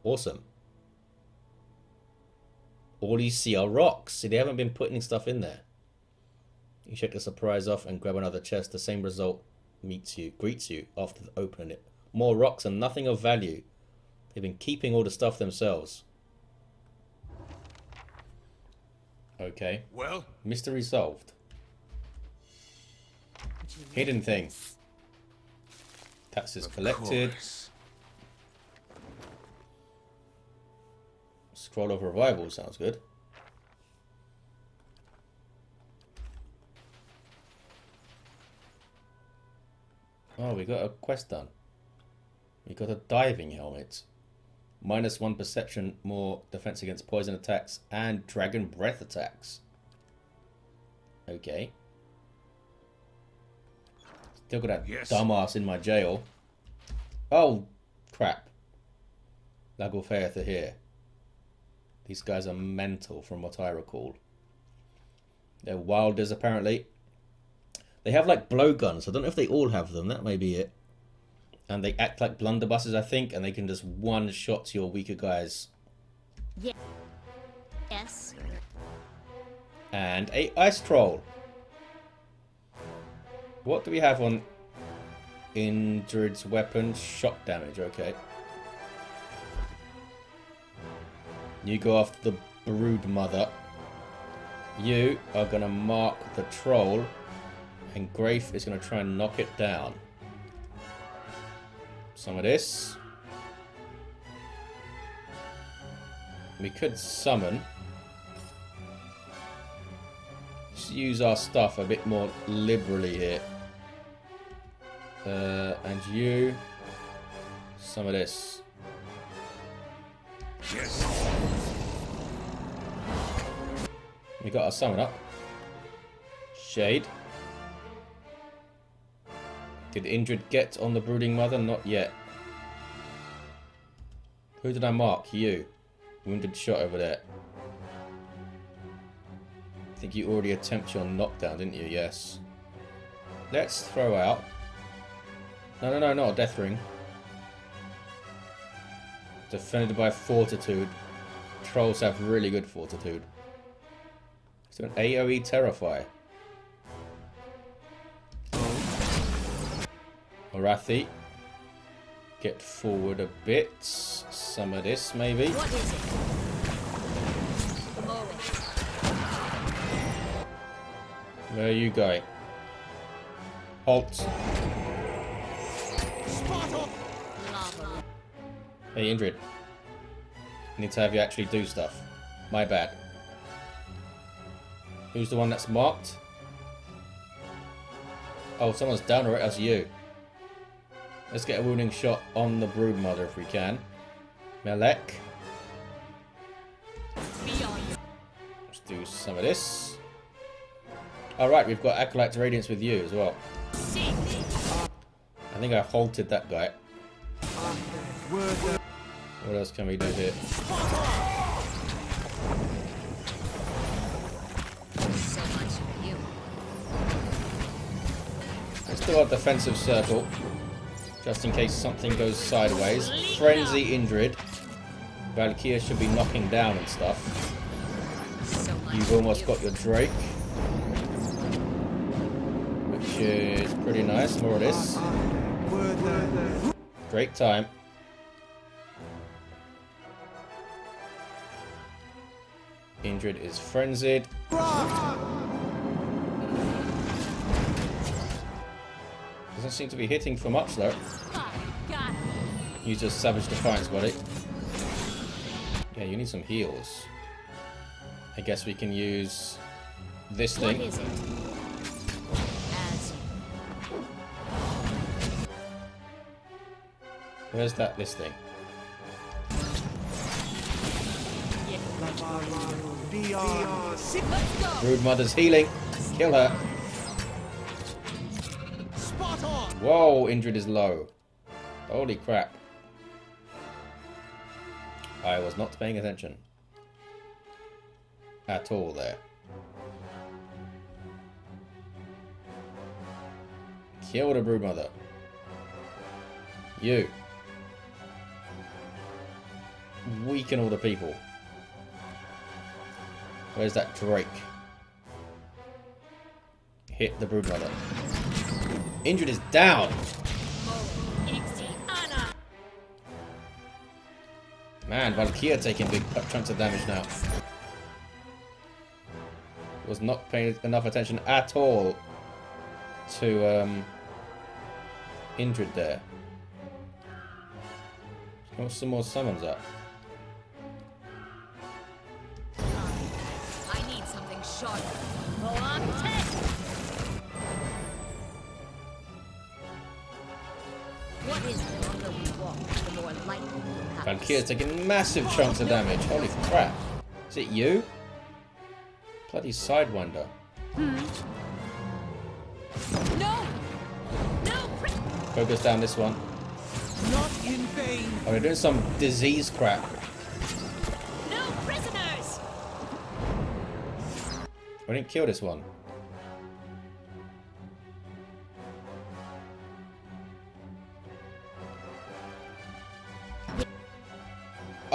Awesome. All you see are rocks. See, they haven't been putting stuff in there. You shake the surprise off and grab another chest. The same result greets you after opening it. More rocks and nothing of value. They've been keeping all the stuff themselves. Okay. Well? Mystery solved. Hidden thing. Taxes collected. Scroll of revival sounds good. Oh, we got a quest done. We got a diving helmet. -1 perception, more defense against poison attacks, and dragon breath attacks. Okay. Still got that dumbass in my jail. Oh, crap. Lagulfeath are here. These guys are mental from what I recall. They're wilders apparently. They have like blowguns. I don't know if they all have them. That may be it. And they act like blunderbusses, I think, and they can just one-shot your weaker guys. Yeah. Yes. And a ice troll. What do we have on Indrid's weapon? Shock damage, okay. You go after the brood mother. You are going to mark the troll, and Grafe is going to try and knock it down. Some of this. We could summon. Just use our stuff a bit more liberally here. And you. Some of this. Yes. We got our summon up. Shade. Did Indrid get on the Brooding Mother? Not yet. Who did I mark? You. Wounded shot over there. I think you already attempted your knockdown, didn't you? Yes. Let's throw out. No, not a death ring. Defended by fortitude. Trolls have really good fortitude. So an AoE Terrify. Arathi. Get forward a bit. Some of this, maybe. What is it? Where are you going? Halt. Hey, Indrid. I need to have you actually do stuff. My bad. Who's the one that's marked? Oh, someone's down already. That's you. Let's get a wounding shot on the Broodmother if we can. Melek. Let's do some of this. Alright, we've got Acolyte's Radiance with you as well. I think I halted that guy. What else can we do here? So much for you. Let's do our defensive circle. Just in case something goes sideways. Frenzy Indrid. Valkyria should be knocking down and stuff. You've almost got your Drake. Which is pretty nice. More of this. Drake time. Indrid is frenzied. Doesn't seem to be hitting for much though. Use your Savage Defiance, buddy. Yeah, you need some heals. I guess we can use this thing. What is it? Where's this thing? Broodmother's healing. Kill her. Whoa, Indrid is low. Holy crap. I was not paying attention. At all there. Kill the Broodmother. You. Weaken all the people. Where's that Drake? Hit the Broodmother. Indrid is down! Man, Valkyria taking big chunks of damage now. Was not paying enough attention at all to Indrid there. Got some more summons up. I need something sharp. What is the longer we walk, the more likely we'll have. Valkyria's taking massive chunks of damage. Holy crap. Is it you? Bloody Sidewinder. No! Focus down this one. Not in vain. Oh, they're doing some disease crap. No prisoners! We didn't kill this one.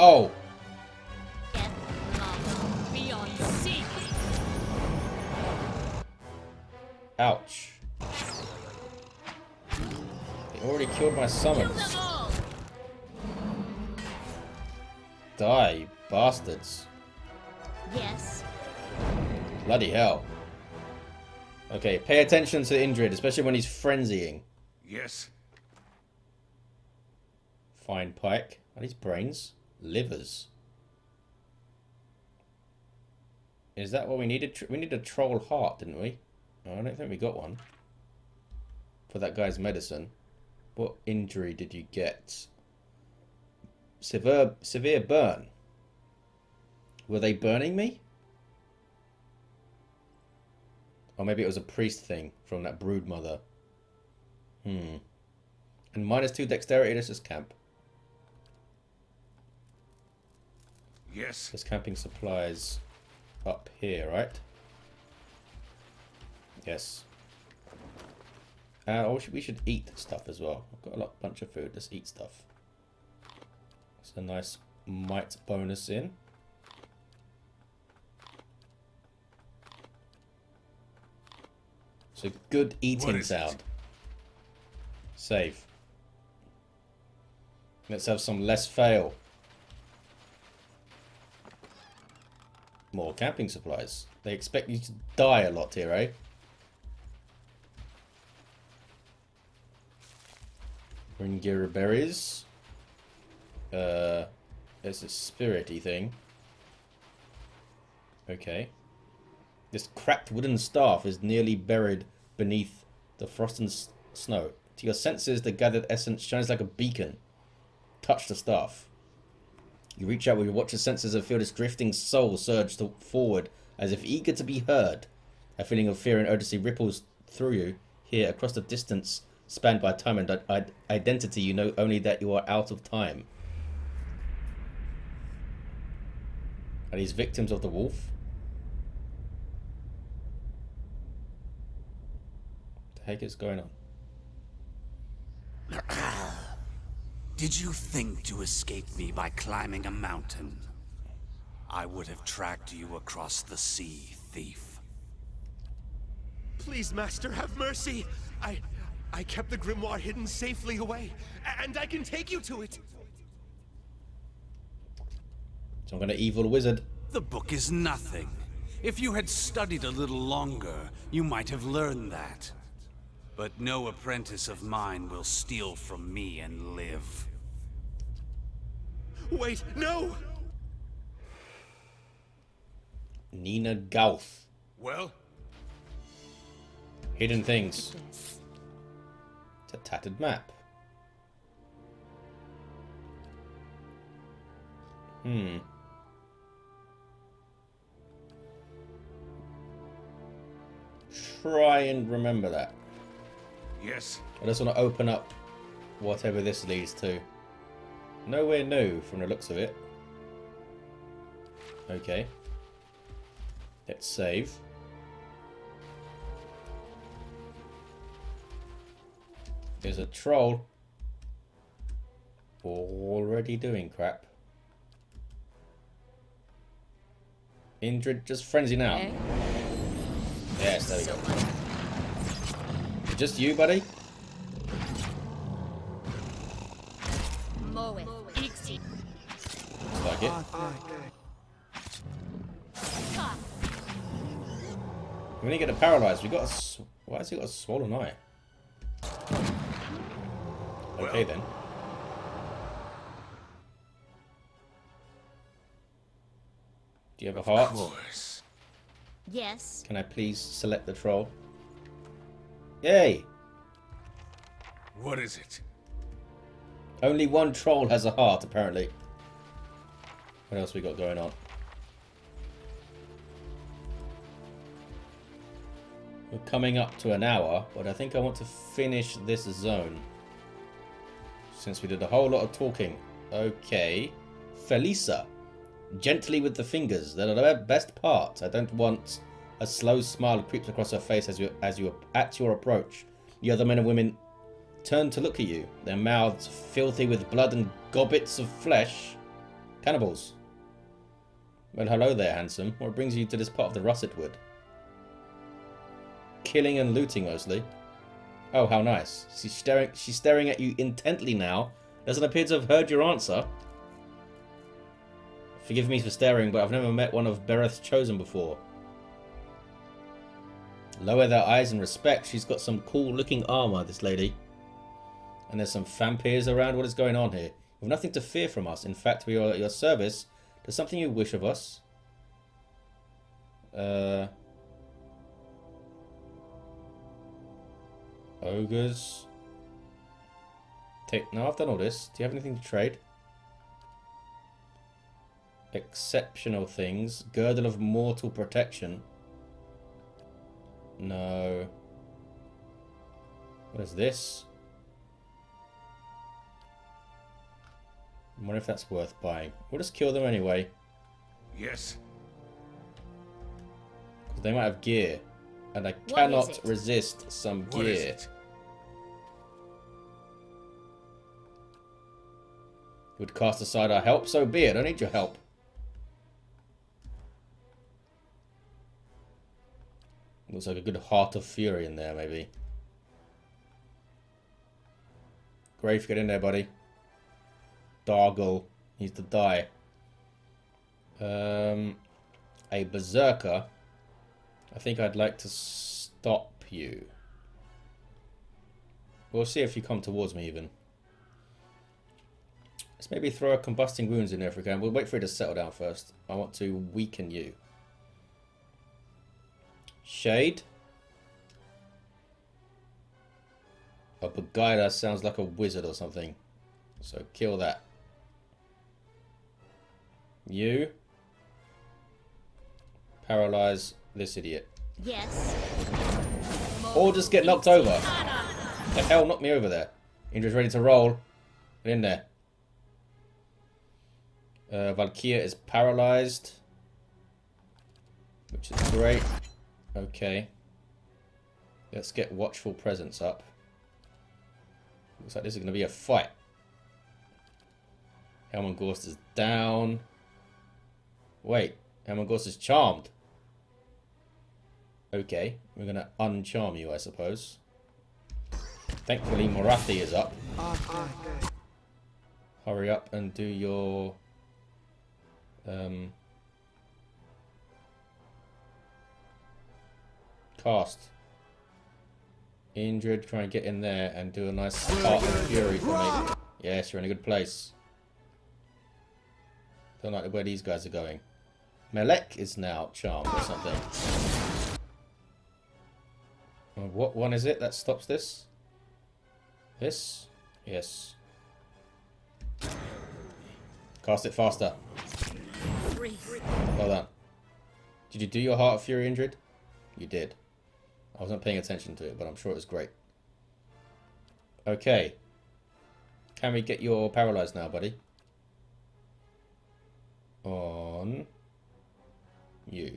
Oh! Beyond the sea. Ouch. They already killed my summons. Die, you bastards. Yes. Bloody hell. Okay, pay attention to Indrid, especially when he's frenzying. Yes. Fine pike. Are these brains? Livers. Is that what we needed? We needed a troll heart, didn't we? Oh, I don't think we got one. For that guy's medicine. What injury did you get? Severe burn. Were they burning me? Or maybe it was a priest thing from that brood mother. And -2 dexterity, this is camp. Yes. There's camping supplies up here, right? Yes. We should eat stuff as well. I've got a bunch of food. Let's eat stuff. It's a nice might bonus in. So good eating sound. Save. Let's have some less fail. More camping supplies. They expect you to die a lot here, eh? Ringira berries. There's a spirity thing. Okay. This cracked wooden staff is nearly buried beneath the frost and snow. To your senses, the gathered essence shines like a beacon. Touch the staff. You reach out with your watcher's senses and feel this drifting soul surge forward as if eager to be heard. A feeling of fear and urgency ripples through you here across the distance spanned by time and identity. You know only that you are out of time. Are these victims of the wolf? What the heck is going on? Did you think to escape me by climbing a mountain? I would have tracked you across the sea, thief. Please, Master, have mercy. I kept the grimoire hidden safely away, and I can take you to it. So I'm going to evil the wizard. The book is nothing. If you had studied a little longer, you might have learned that. But no apprentice of mine will steal from me and live. Wait, no! Nina Gauth. Well? Hidden things. It's a tattered map. Try and remember that. Yes. I just want to open up whatever this leads to. Nowhere new from the looks of it. Okay. Let's save. There's a troll. Already doing crap. Indrid, just frenzy now. Okay. Yes, there we go. Just you, buddy? Looks like it. We need to get it paralyzed. We got a. Why has he got a swollen eye? Okay then. Do you have a heart? Of course. Yes. Can I please select the troll? Yay! What is it? Only one troll has a heart, apparently. What else we got going on? We're coming up to an hour, but I think I want to finish this zone. Since we did a whole lot of talking. Okay. Felisa. Gently with the fingers. They're the best part. I don't want a slow smile creeps across her face as you at your approach. The other men and women turn to look at you. Their mouths filthy with blood and gobbets of flesh. Cannibals. Well, hello there, handsome. What brings you to this part of the Russet Wood? Killing and looting mostly. Oh, how nice. She's staring at you intently now. Doesn't appear to have heard your answer. Forgive me for staring, but I've never met one of Bereth's chosen before. Lower their eyes in respect. She's got some cool looking armor, this lady. And there's some vampires around. What is going on here? You have nothing to fear from us. In fact, we are at your service. There's something you wish of us. Ogres. No, I've done all this. Do you have anything to trade? Exceptional things. Girdle of mortal protection. No. What is this? I wonder if that's worth buying. We'll just kill them anyway. Yes. Because they might have gear. And I What cannot is it? resist some What is gear. it? Would cast aside our help, so be it. I don't need your help. Looks like a good Heart of Fury in there, maybe. Grave, get in there, buddy. Dargle needs to die. A Berserker. I think I'd like to stop you. We'll see if you come towards me, even. Let's maybe throw a Combusting Wounds in there if we can. We'll wait for it to settle down first. I want to weaken you. Shade. A Beguiler sounds like a wizard or something. So kill that. You. Paralyze this idiot. Yes. Or just get knocked over. The hell knocked me over there. Indrid's ready to roll. Get in there. Valkyria is paralyzed. Which is great. Okay. Let's get Watchful Presence up. Looks like this is going to be a fight. Helmengorst is down. Wait. Helmengorst is charmed. Okay. We're going to uncharm you, I suppose. Thankfully, Morathi is up. Hurry up and do your... cast. Indrid, try and get in there and do a nice Heart of Fury for me. Yes, you're in a good place. Don't like where these guys are going. Melek is now charmed or something. What one is it that stops this? This? Yes. Cast it faster. Well done. Did you do your Heart of Fury, Indrid? You did. I wasn't paying attention to it, but I'm sure it was great. Okay. Can we get your paralyzed now, buddy? On you.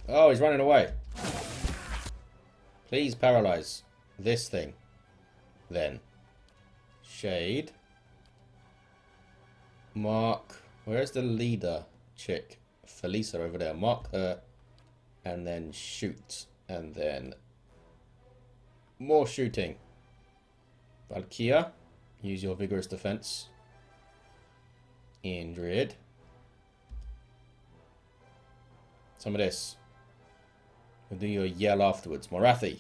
Oh, he's running away. Please paralyze this thing. Then. Shade. Mark. Where's the leader chick? Felisa over there. Mark her. And then shoot. And then more shooting. Valkyria. Use your vigorous defense. Indrid. Some of this. We'll do your yell afterwards. Morathi.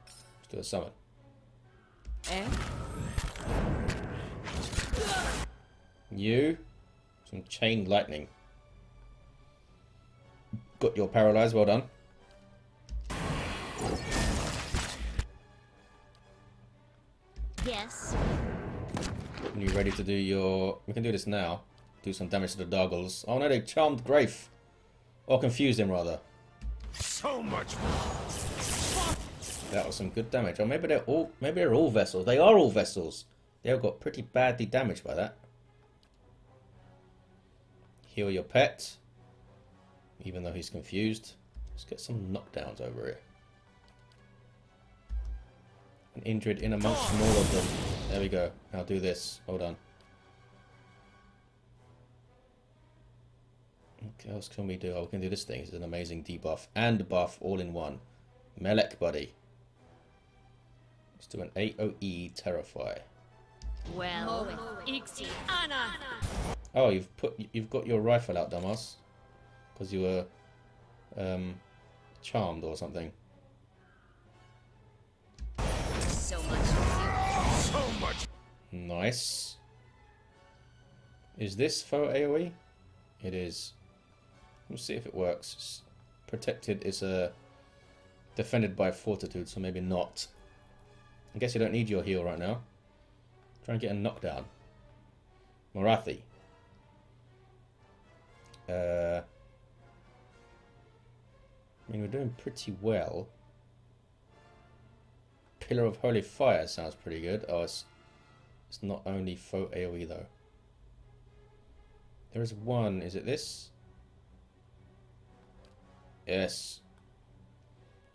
Let's do a summon. You. Some chain lightning. Got your paralyzed. Well done. Yes. Are you ready to do your... We can do this now. Do some damage to the Doggles. Oh no, they charmed Grafe. Or confused him, rather. So much. That was some good damage. Or maybe they're all vessels. They are all vessels. They all got pretty badly damaged by that. Heal your pet. Even though he's confused. Let's get some knockdowns over here. And Indrid in amongst more of them. There we go. Now do this. Hold on. What else can we do? Oh, we can do this thing. It's an amazing debuff and buff all in one. Melek, buddy. Let's do an AoE Terrify. Well, Oh, you've got your rifle out, dumbass. Because you were charmed or something. So much for you. So much. Nice. Is this faux AoE? It is. We'll see if it works. It's protected is defended by fortitude, so maybe not. I guess you don't need your heal right now. Try and get a knockdown. Morathi. I mean, we're doing pretty well. Pillar of Holy Fire sounds pretty good. Oh, it's not only faux AoE though. There is one. Is it this? Yes.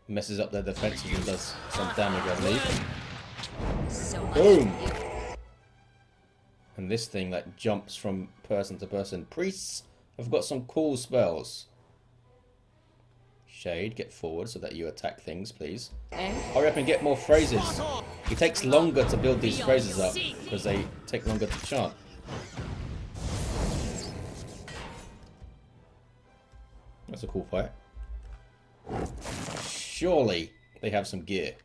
Messes up their defenses and does some damage, I believe. Boom! And this thing that jumps from person to person. Priests have got some cool spells. Shade, get forward so that you attack things, please. Hurry up and get more phrases. It takes longer to build these phrases up because they take longer to chant. That's a cool fight. Surely they have some gear.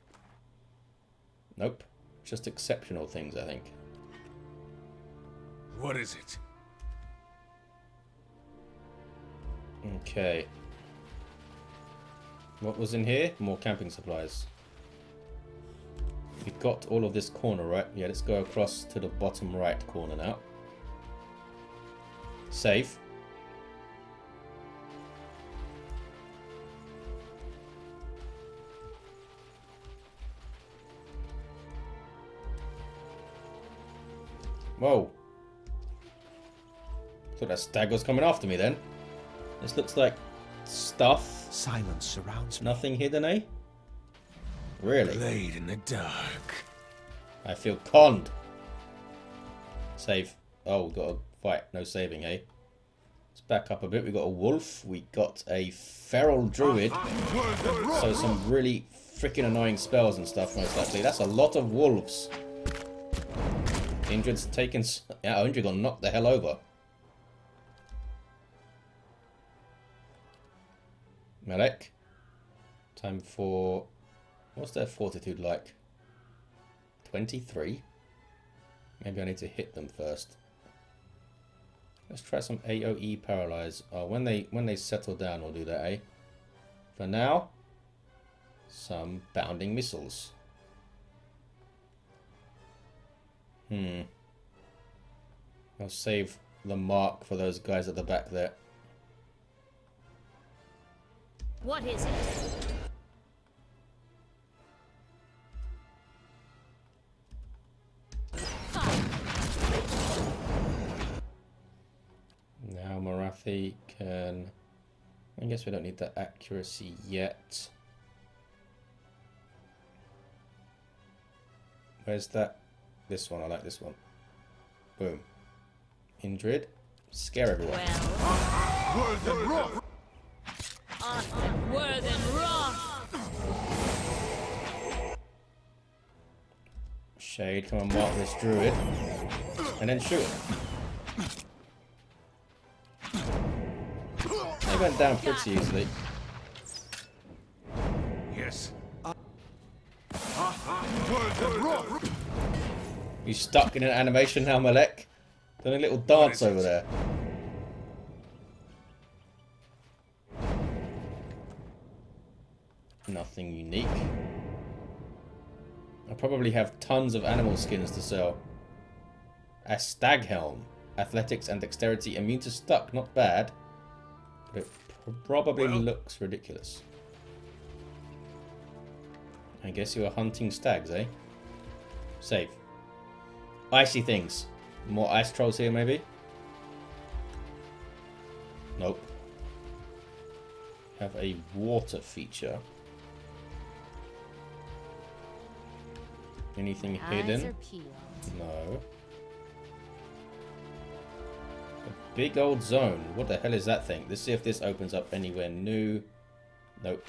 Nope. Just exceptional things, I think. What is it? Okay. What was in here? More camping supplies. We got all of this corner, right? Yeah, let's go across to the bottom right corner now. Save. Whoa. Thought that stag was coming after me then. This looks like stuff. Silence surrounds me. Nothing hidden, eh? Really? Blade in the dark. I feel conned. Save. Oh, we got a fight. No saving, eh? Let's back up a bit. We got a wolf. We got a feral druid. So some really freaking annoying spells and stuff, most likely. That's a lot of wolves. Indrid's taken... Yeah, Indrid got knocked the hell over. Malek. Time for... What's their fortitude like? 23? Maybe I need to hit them first. Let's try some AoE paralyze. Oh, when they settle down, we'll do that, eh? For now, some bounding missiles. I'll save the mark for those guys at the back there. What is it? Now Morathi can... I guess we don't need that accuracy yet. Where's that? This one, I like this one. Boom. Indrid, scare everyone. Shade, come and mark this druid. And then shoot it. They went down pretty easily. Yes. You stuck in an animation now, Malek? Doing a little dance over there. Nothing unique. I probably have tons of animal skins to sell. A stag helm. Athletics and dexterity. Immune to stuck. Not bad. But it probably looks ridiculous. I guess you are hunting stags, eh? Save. Icy things. More ice trolls here, maybe? Nope. Have a water feature. Anything hidden? No. A big old zone. What the hell is that thing? Let's see if this opens up anywhere new. Nope.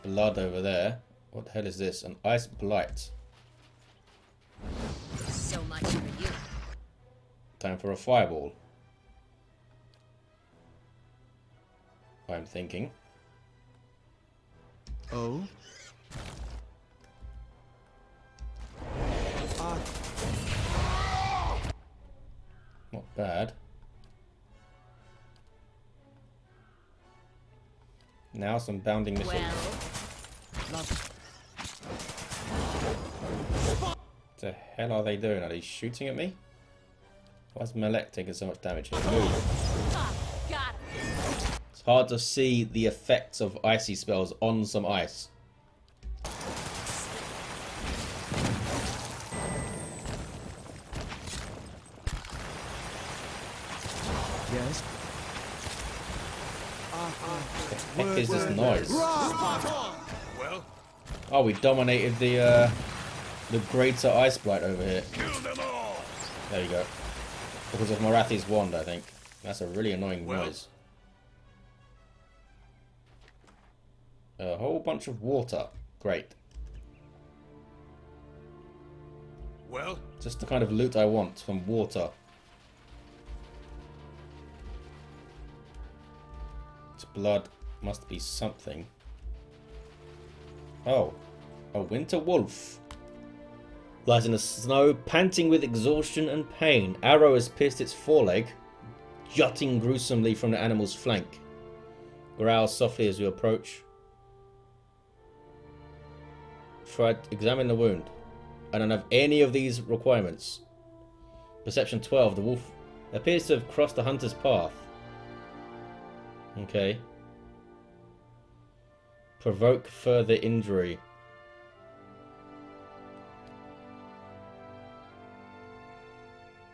Blood over there. What the hell is this? An ice blight. So much for you. Time for a fireball. I'm thinking. Oh? Not bad. Now some bounding missiles. What the hell are they doing? Are they shooting at me? Why is Melek taking so much damage here? Move. It's hard to see the effects of icy spells on some ice. Yes. What the heck is this noise? Well, Oh, we dominated the greater ice blight over here. kill them all. There you go. Because of Morathi's wand, I think. That's a really annoying noise. A whole bunch of water. Great. Well, Just the kind of loot I want from water. Its blood must be something. Oh. A winter wolf. Lies in the snow, panting with exhaustion and pain. Arrow has pierced its foreleg, jutting gruesomely from the animal's flank. Growls softly as you approach. Try to examine the wound. I don't have any of these requirements. Perception 12. The wolf appears to have crossed the hunter's path. Okay. Provoke further injury.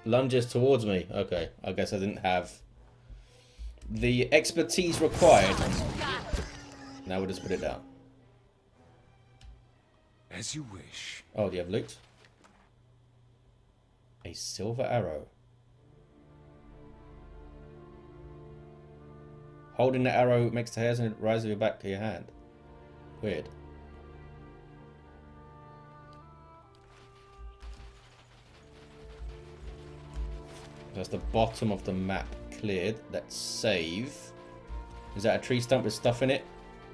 Lunges towards me. Okay, I guess I didn't have the expertise required. Now we'll just put it down. As you wish. Oh, do you have loot? A silver arrow. Holding the arrow makes the hairs on the rise of your back to your hand. Weird. That's the bottom of the map cleared. Let's save. Is that a tree stump with stuff in it?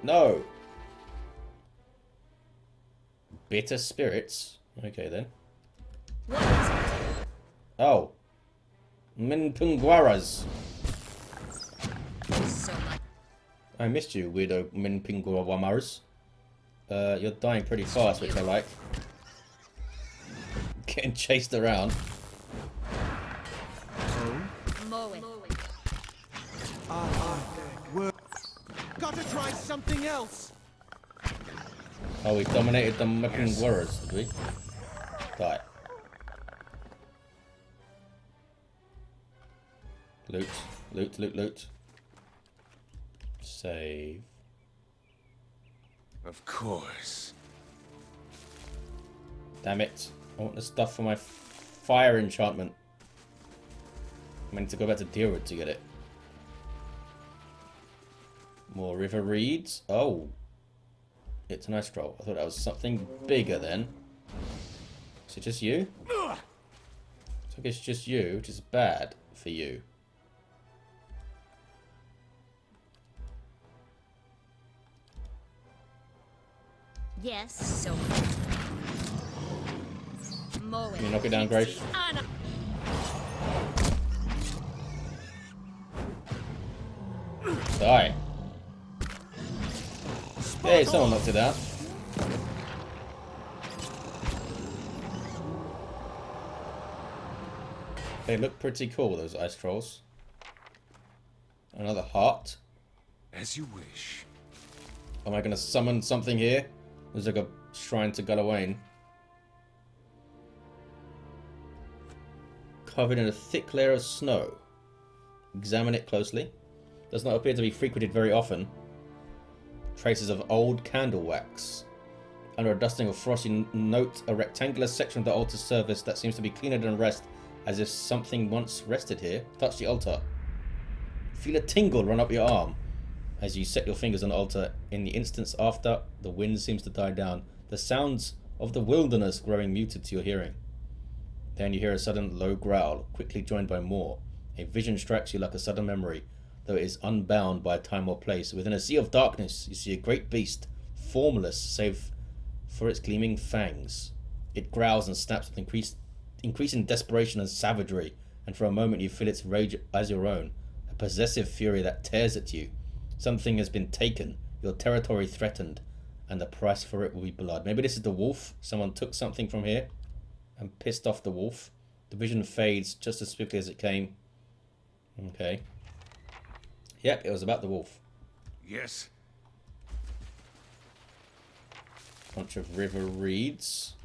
No! Bitter spirits? Okay then. Oh. Minpunguaras. I missed you, weirdo Minpunguaras. You're dying pretty fast, which I like. Getting chased around. Gotta try something else. Oh, we dominated the Minpunguaras, did we? Die. Loot, loot, loot, loot. Save. Of course. Damn it. I want the stuff for my fire enchantment. I meant to go back to Indrid to get it. More river reeds. Oh. It's an ice troll. I thought that was something bigger then. Is it just you? So I guess it's just you, which is bad for you. Yes, so. Can you knock it down, Grace? Die. Hey, someone knocked it down. They look pretty cool, those ice trolls. Another heart. As you wish. Am I going to summon something here? There's like a shrine to Galawain. Covered in a thick layer of snow. Examine it closely. Does not appear to be frequented very often. Traces of old candle wax. Under a dusting of frosty note, a rectangular section of the altar surface that seems to be cleaner than rest, as if something once rested here. Touch the altar. Feel a tingle run up your arm. As you set your fingers on the altar, in the instants after, the wind seems to die down. The sounds of the wilderness growing muted to your hearing. Then you hear a sudden low growl, quickly joined by more. A vision strikes you like a sudden memory. though it is unbound by time or place. Within a sea of darkness, you see a great beast, formless save for its gleaming fangs. It growls and snaps with increasing desperation and savagery, and for a moment you feel its rage as your own, a possessive fury that tears at you. Something has been taken, your territory threatened, and the price for it will be blood. Maybe this is the wolf. Someone took something from here and pissed off the wolf. The vision fades just as swiftly as it came. Okay. Yep, it was about the wolf. Yes. Bunch of river reeds.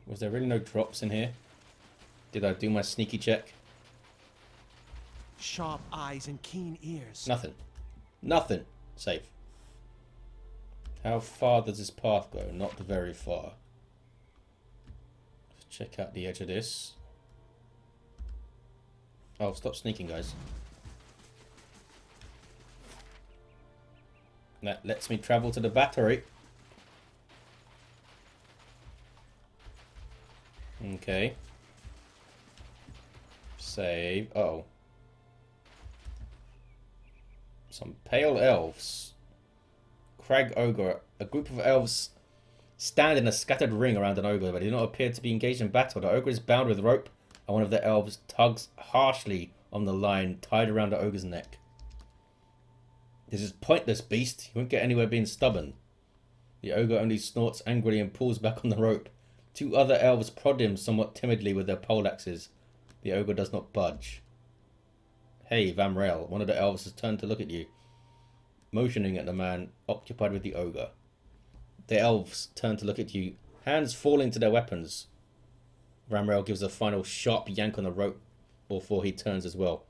Was there really no drops in here? Did I do my sneaky check? Sharp eyes and keen ears. Nothing. Nothing. Safe. How far does this path go? Not very far. Let's check out the edge of this. Oh, stop sneaking, guys. That lets me travel to the battery. Okay. Save. Uh-oh. Some pale elves. Crag Ogre. A group of elves stand in a scattered ring around an ogre, but do not appear to be engaged in battle. The ogre is bound with rope, and one of the elves tugs harshly on the line tied around the ogre's neck. This is pointless, beast. You won't get anywhere being stubborn. The ogre only snorts angrily and pulls back on the rope. Two other elves prod him somewhat timidly with their poleaxes. The ogre does not budge. Hey, Vamrael, one of the elves has turned to look at you, motioning at the man occupied with the ogre. The elves turn to look at you, hands falling to their weapons. Vamrael gives a final sharp yank on the rope before he turns as well.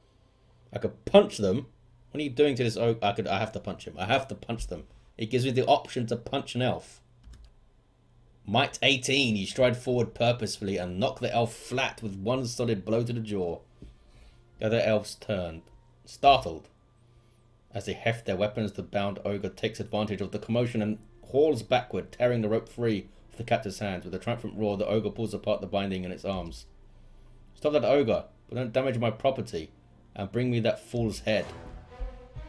I could punch them. What are you doing to this ogre? I have to punch him. I have to punch them. It gives me the option to punch an elf. Might 18. You stride forward purposefully and knock the elf flat with one solid blow to the jaw. The other elves turned, startled. As they heft their weapons, the bound ogre takes advantage of the commotion and hauls backward, tearing the rope free of the captive's hands. With a triumphant roar, the ogre pulls apart the binding in its arms. Stop that ogre, but don't damage my property, and bring me that fool's head.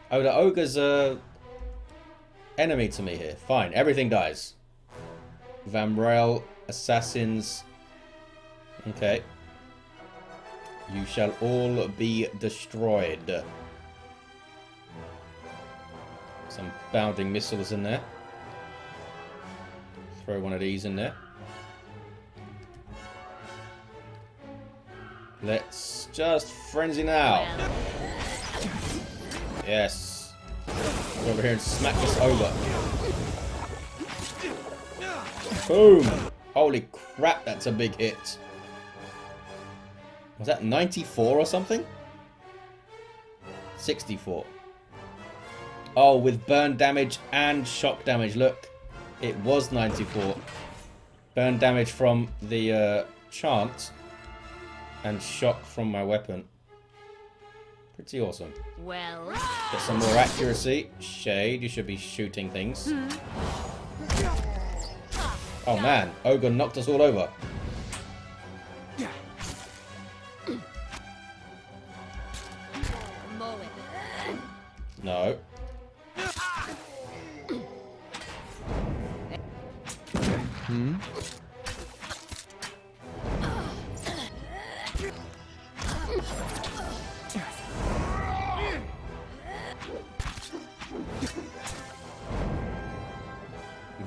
Oh, the ogre's enemy to me here. Fine, everything dies. Vamrael, assassins. Okay. You shall all be destroyed. Some bounding missiles in there. Throw one of these in there. Let's just frenzy now. Yes. Go over here and smack this ogre. Boom! Holy crap, that's a big hit. Was that 94 or something? 64. Oh, with burn damage and shock damage. Look, it was 94. Burn damage from the chant and shock from my weapon. Pretty awesome. Well, Get some more accuracy. Shade, you should be shooting things. Oh man, ogre knocked us all over. No.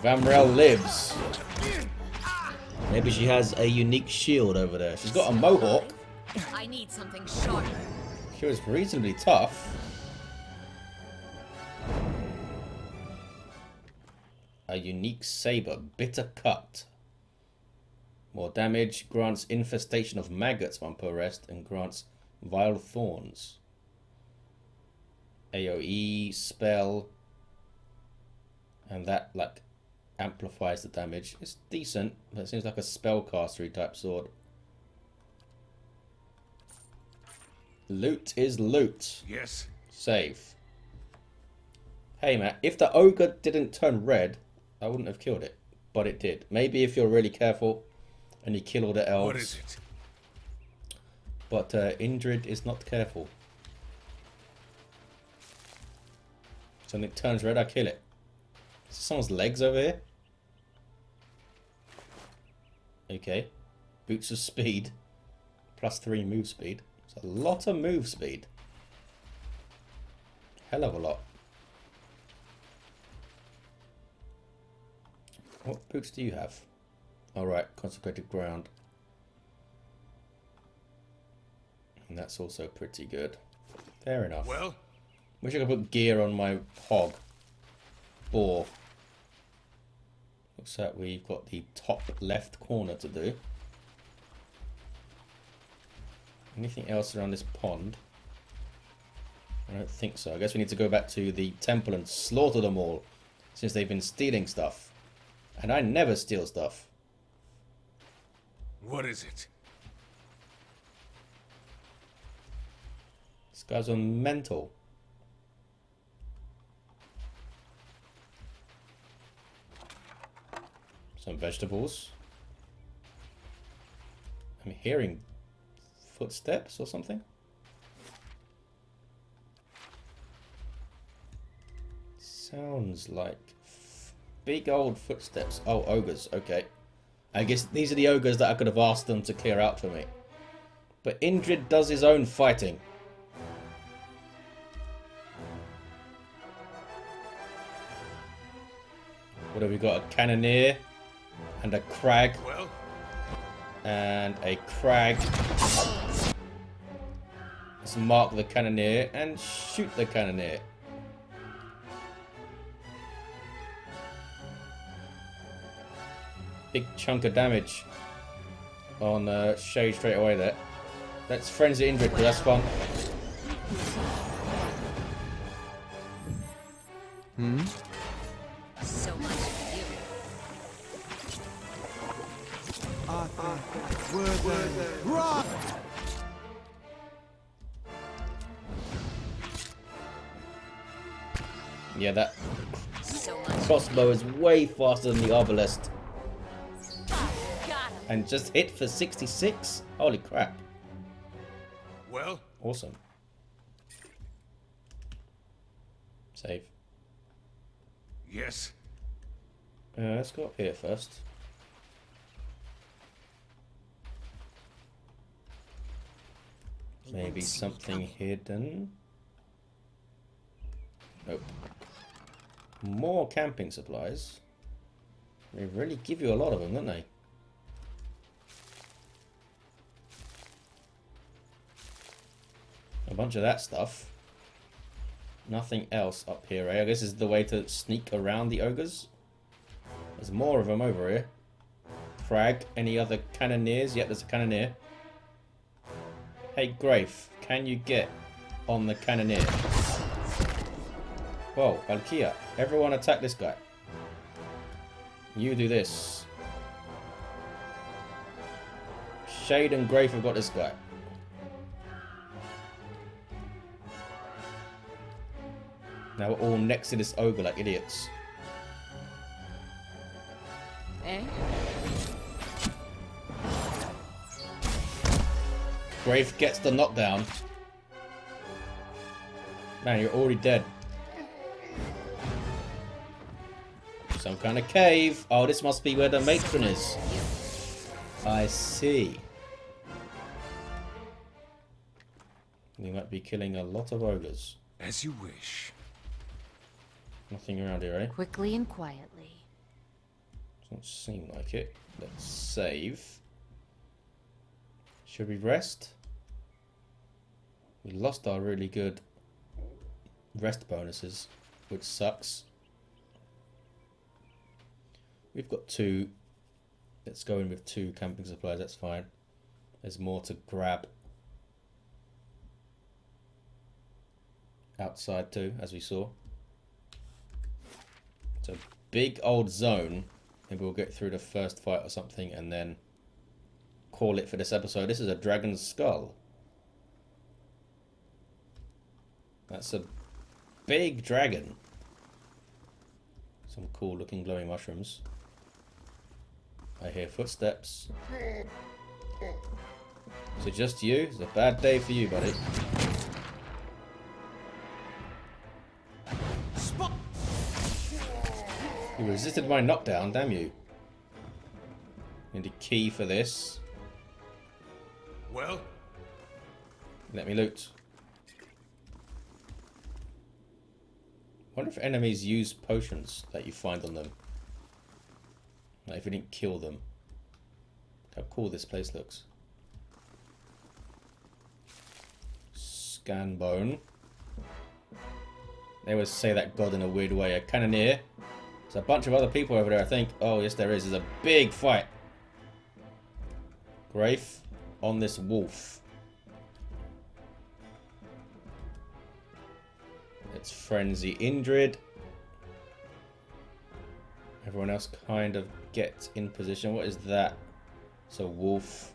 Vamrael lives. Maybe she has a unique shield over there. She's got a mohawk. I need something sharp. She was reasonably tough. A unique saber, bitter cut. More damage, grants infestation of maggots one per rest, and grants vile thorns. AoE spell, and that like amplifies the damage. It's decent, but it seems like a spellcastery type sword. Loot is loot. Yes. Save. Hey Matt, if the ogre didn't turn red, I wouldn't have killed it, but it did. Maybe if you're really careful and you kill all the elves. What is it? But Indrid is not careful. Something turns red, I kill it. Is someone's legs over here? Okay. Boots of speed. +3 move speed. It's a lot of move speed. Hell of a lot. What boots do you have? Alright, consecrated ground. And that's also pretty good. Fair enough. Well? Wish I could put gear on my hog. Boar. Looks like we've got the top left corner to do. Anything else around this pond? I don't think so. I guess we need to go back to the temple and slaughter them all, since they've been stealing stuff. And I never steal stuff. What is it? This guy's on mental. Some vegetables. I'm hearing footsteps or something. Sounds like big old footsteps. Oh, ogres. Okay. I guess these are the ogres that I could have asked them to clear out for me. But Indrid does his own fighting. What have we got? A cannoneer and a crag. Well? And a crag. Let's mark the cannoneer and shoot the cannoneer. Big chunk of damage on Shade straight away there. Let's frenzy Indrid because that's fun. So much for you. Yeah, that So much. crossbow is way faster than the arbalest. Got him. And just hit for 66? Holy crap. Well? Awesome. Save. Yes. Let's go up here first. Maybe something hidden. Nope. More camping supplies. They really give you a lot of them, don't they? A bunch of that stuff. Nothing else up here, eh? I guess this is the way to sneak around the ogres. There's more of them over here. Frag. Any other cannoneers? Yep, there's a cannoneer. Hey, Grafe, can you get on the cannoneer? Whoa, Valkia. Everyone attack this guy. You do this. Shade and Grafe have got this guy. Now we're all next to this ogre like idiots. Eh? Grafe gets the knockdown. Man, you're already dead. Some kind of cave. Oh, this must be where the matron is. I see. We might be killing a lot of ogres. As you wish. Nothing around here, eh? Quickly and quietly. Doesn't seem like it. Let's save. Should we rest? We lost our really good rest bonuses, which sucks. We've got 2. Let's go in with 2 camping supplies, that's fine. There's more to grab outside too, as we saw. It's a big old zone. Maybe we'll get through the first fight or something and then call it for this episode. This is a dragon's skull. That's a big dragon. Some cool looking glowing mushrooms. I hear footsteps. Is it just you? It's a bad day for you, buddy. You resisted my knockdown, damn you. Need a key for this. Well? Let me loot. Wonder if enemies use potions that you find on them. Like if you didn't kill them. How cool this place looks. Scan bone. They always say that god in a weird way. A cannoneer. There's a bunch of other people over there, I think. Oh, yes, there is. There's a big fight. Grafe on this wolf. It's Frenzy Indrid. Everyone else kind of gets in position. What is that? So wolf.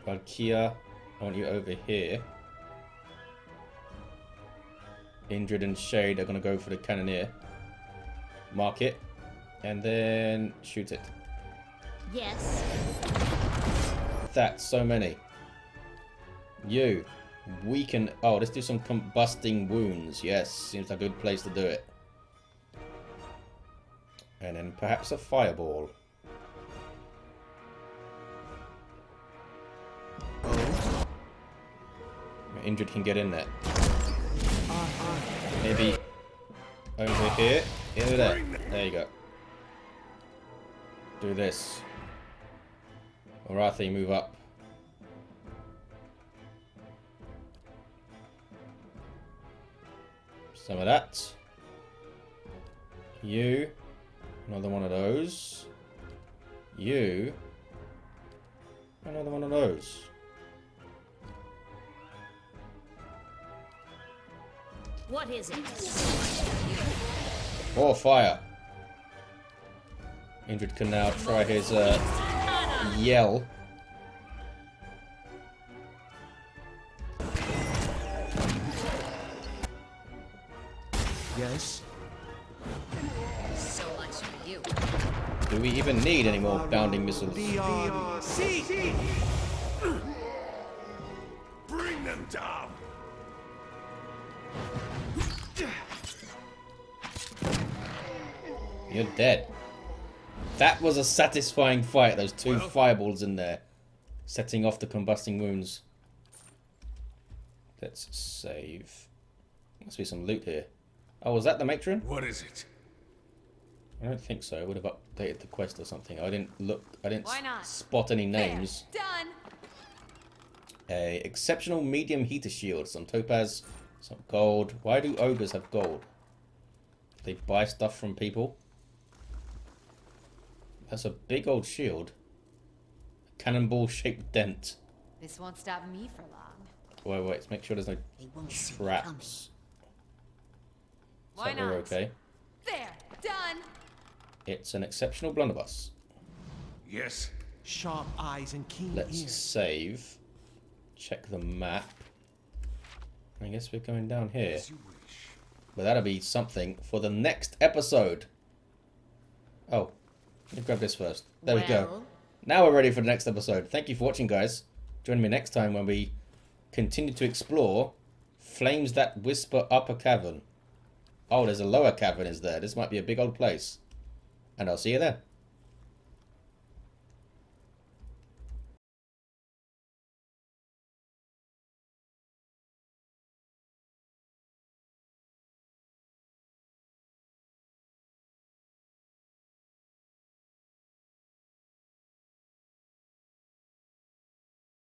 Valkia, I want you over here. Indrid and Shade are going to go for the cannoneer. Mark it. And then shoot it. Yes. That's so many. You. Weaken. Oh, let's do some combusting wounds. Yes, seems like a good place to do it. And then perhaps a fireball. Indrid can get in there. Maybe over here. Into there. There you go. Do this. Arathi, move up. Some of that. You. Another one of those. You. Another one of those. What is it? Or fire. Indrid can now try his yell. Yes. So much for you. Do we even need any more bounding missiles? See! Bring them down! You're dead. That was a satisfying fight. Those two fireballs in there. Setting off the combusting wounds. Let's save. Must be some loot here. Oh, was that the matron? What is it? I don't think so. I would have updated the quest or something. I didn't look. I didn't Why not? spot any names. There. Done. A exceptional medium heater shield. Some topaz. Some gold. Why do ogres have gold? They buy stuff from people. That's a big old shield. A cannonball shaped dent. This won't stop me for long. Wait, let's make sure there's no traps. Why So we're not? okay. There. Done. It's an exceptional blunderbuss. Yes. Sharp eyes and keen Let's ears. save. Check the map. I guess we're going down here. As you wish. But that'll be something for the next episode. Oh, let me grab this first. There we go. Now we're ready for the next episode. Thank you for watching, guys. Join me next time when we continue to explore Flames That Whisper Up a Cavern. Oh, there's a lower cavern, is there? This might be a big old place. And I'll see you there.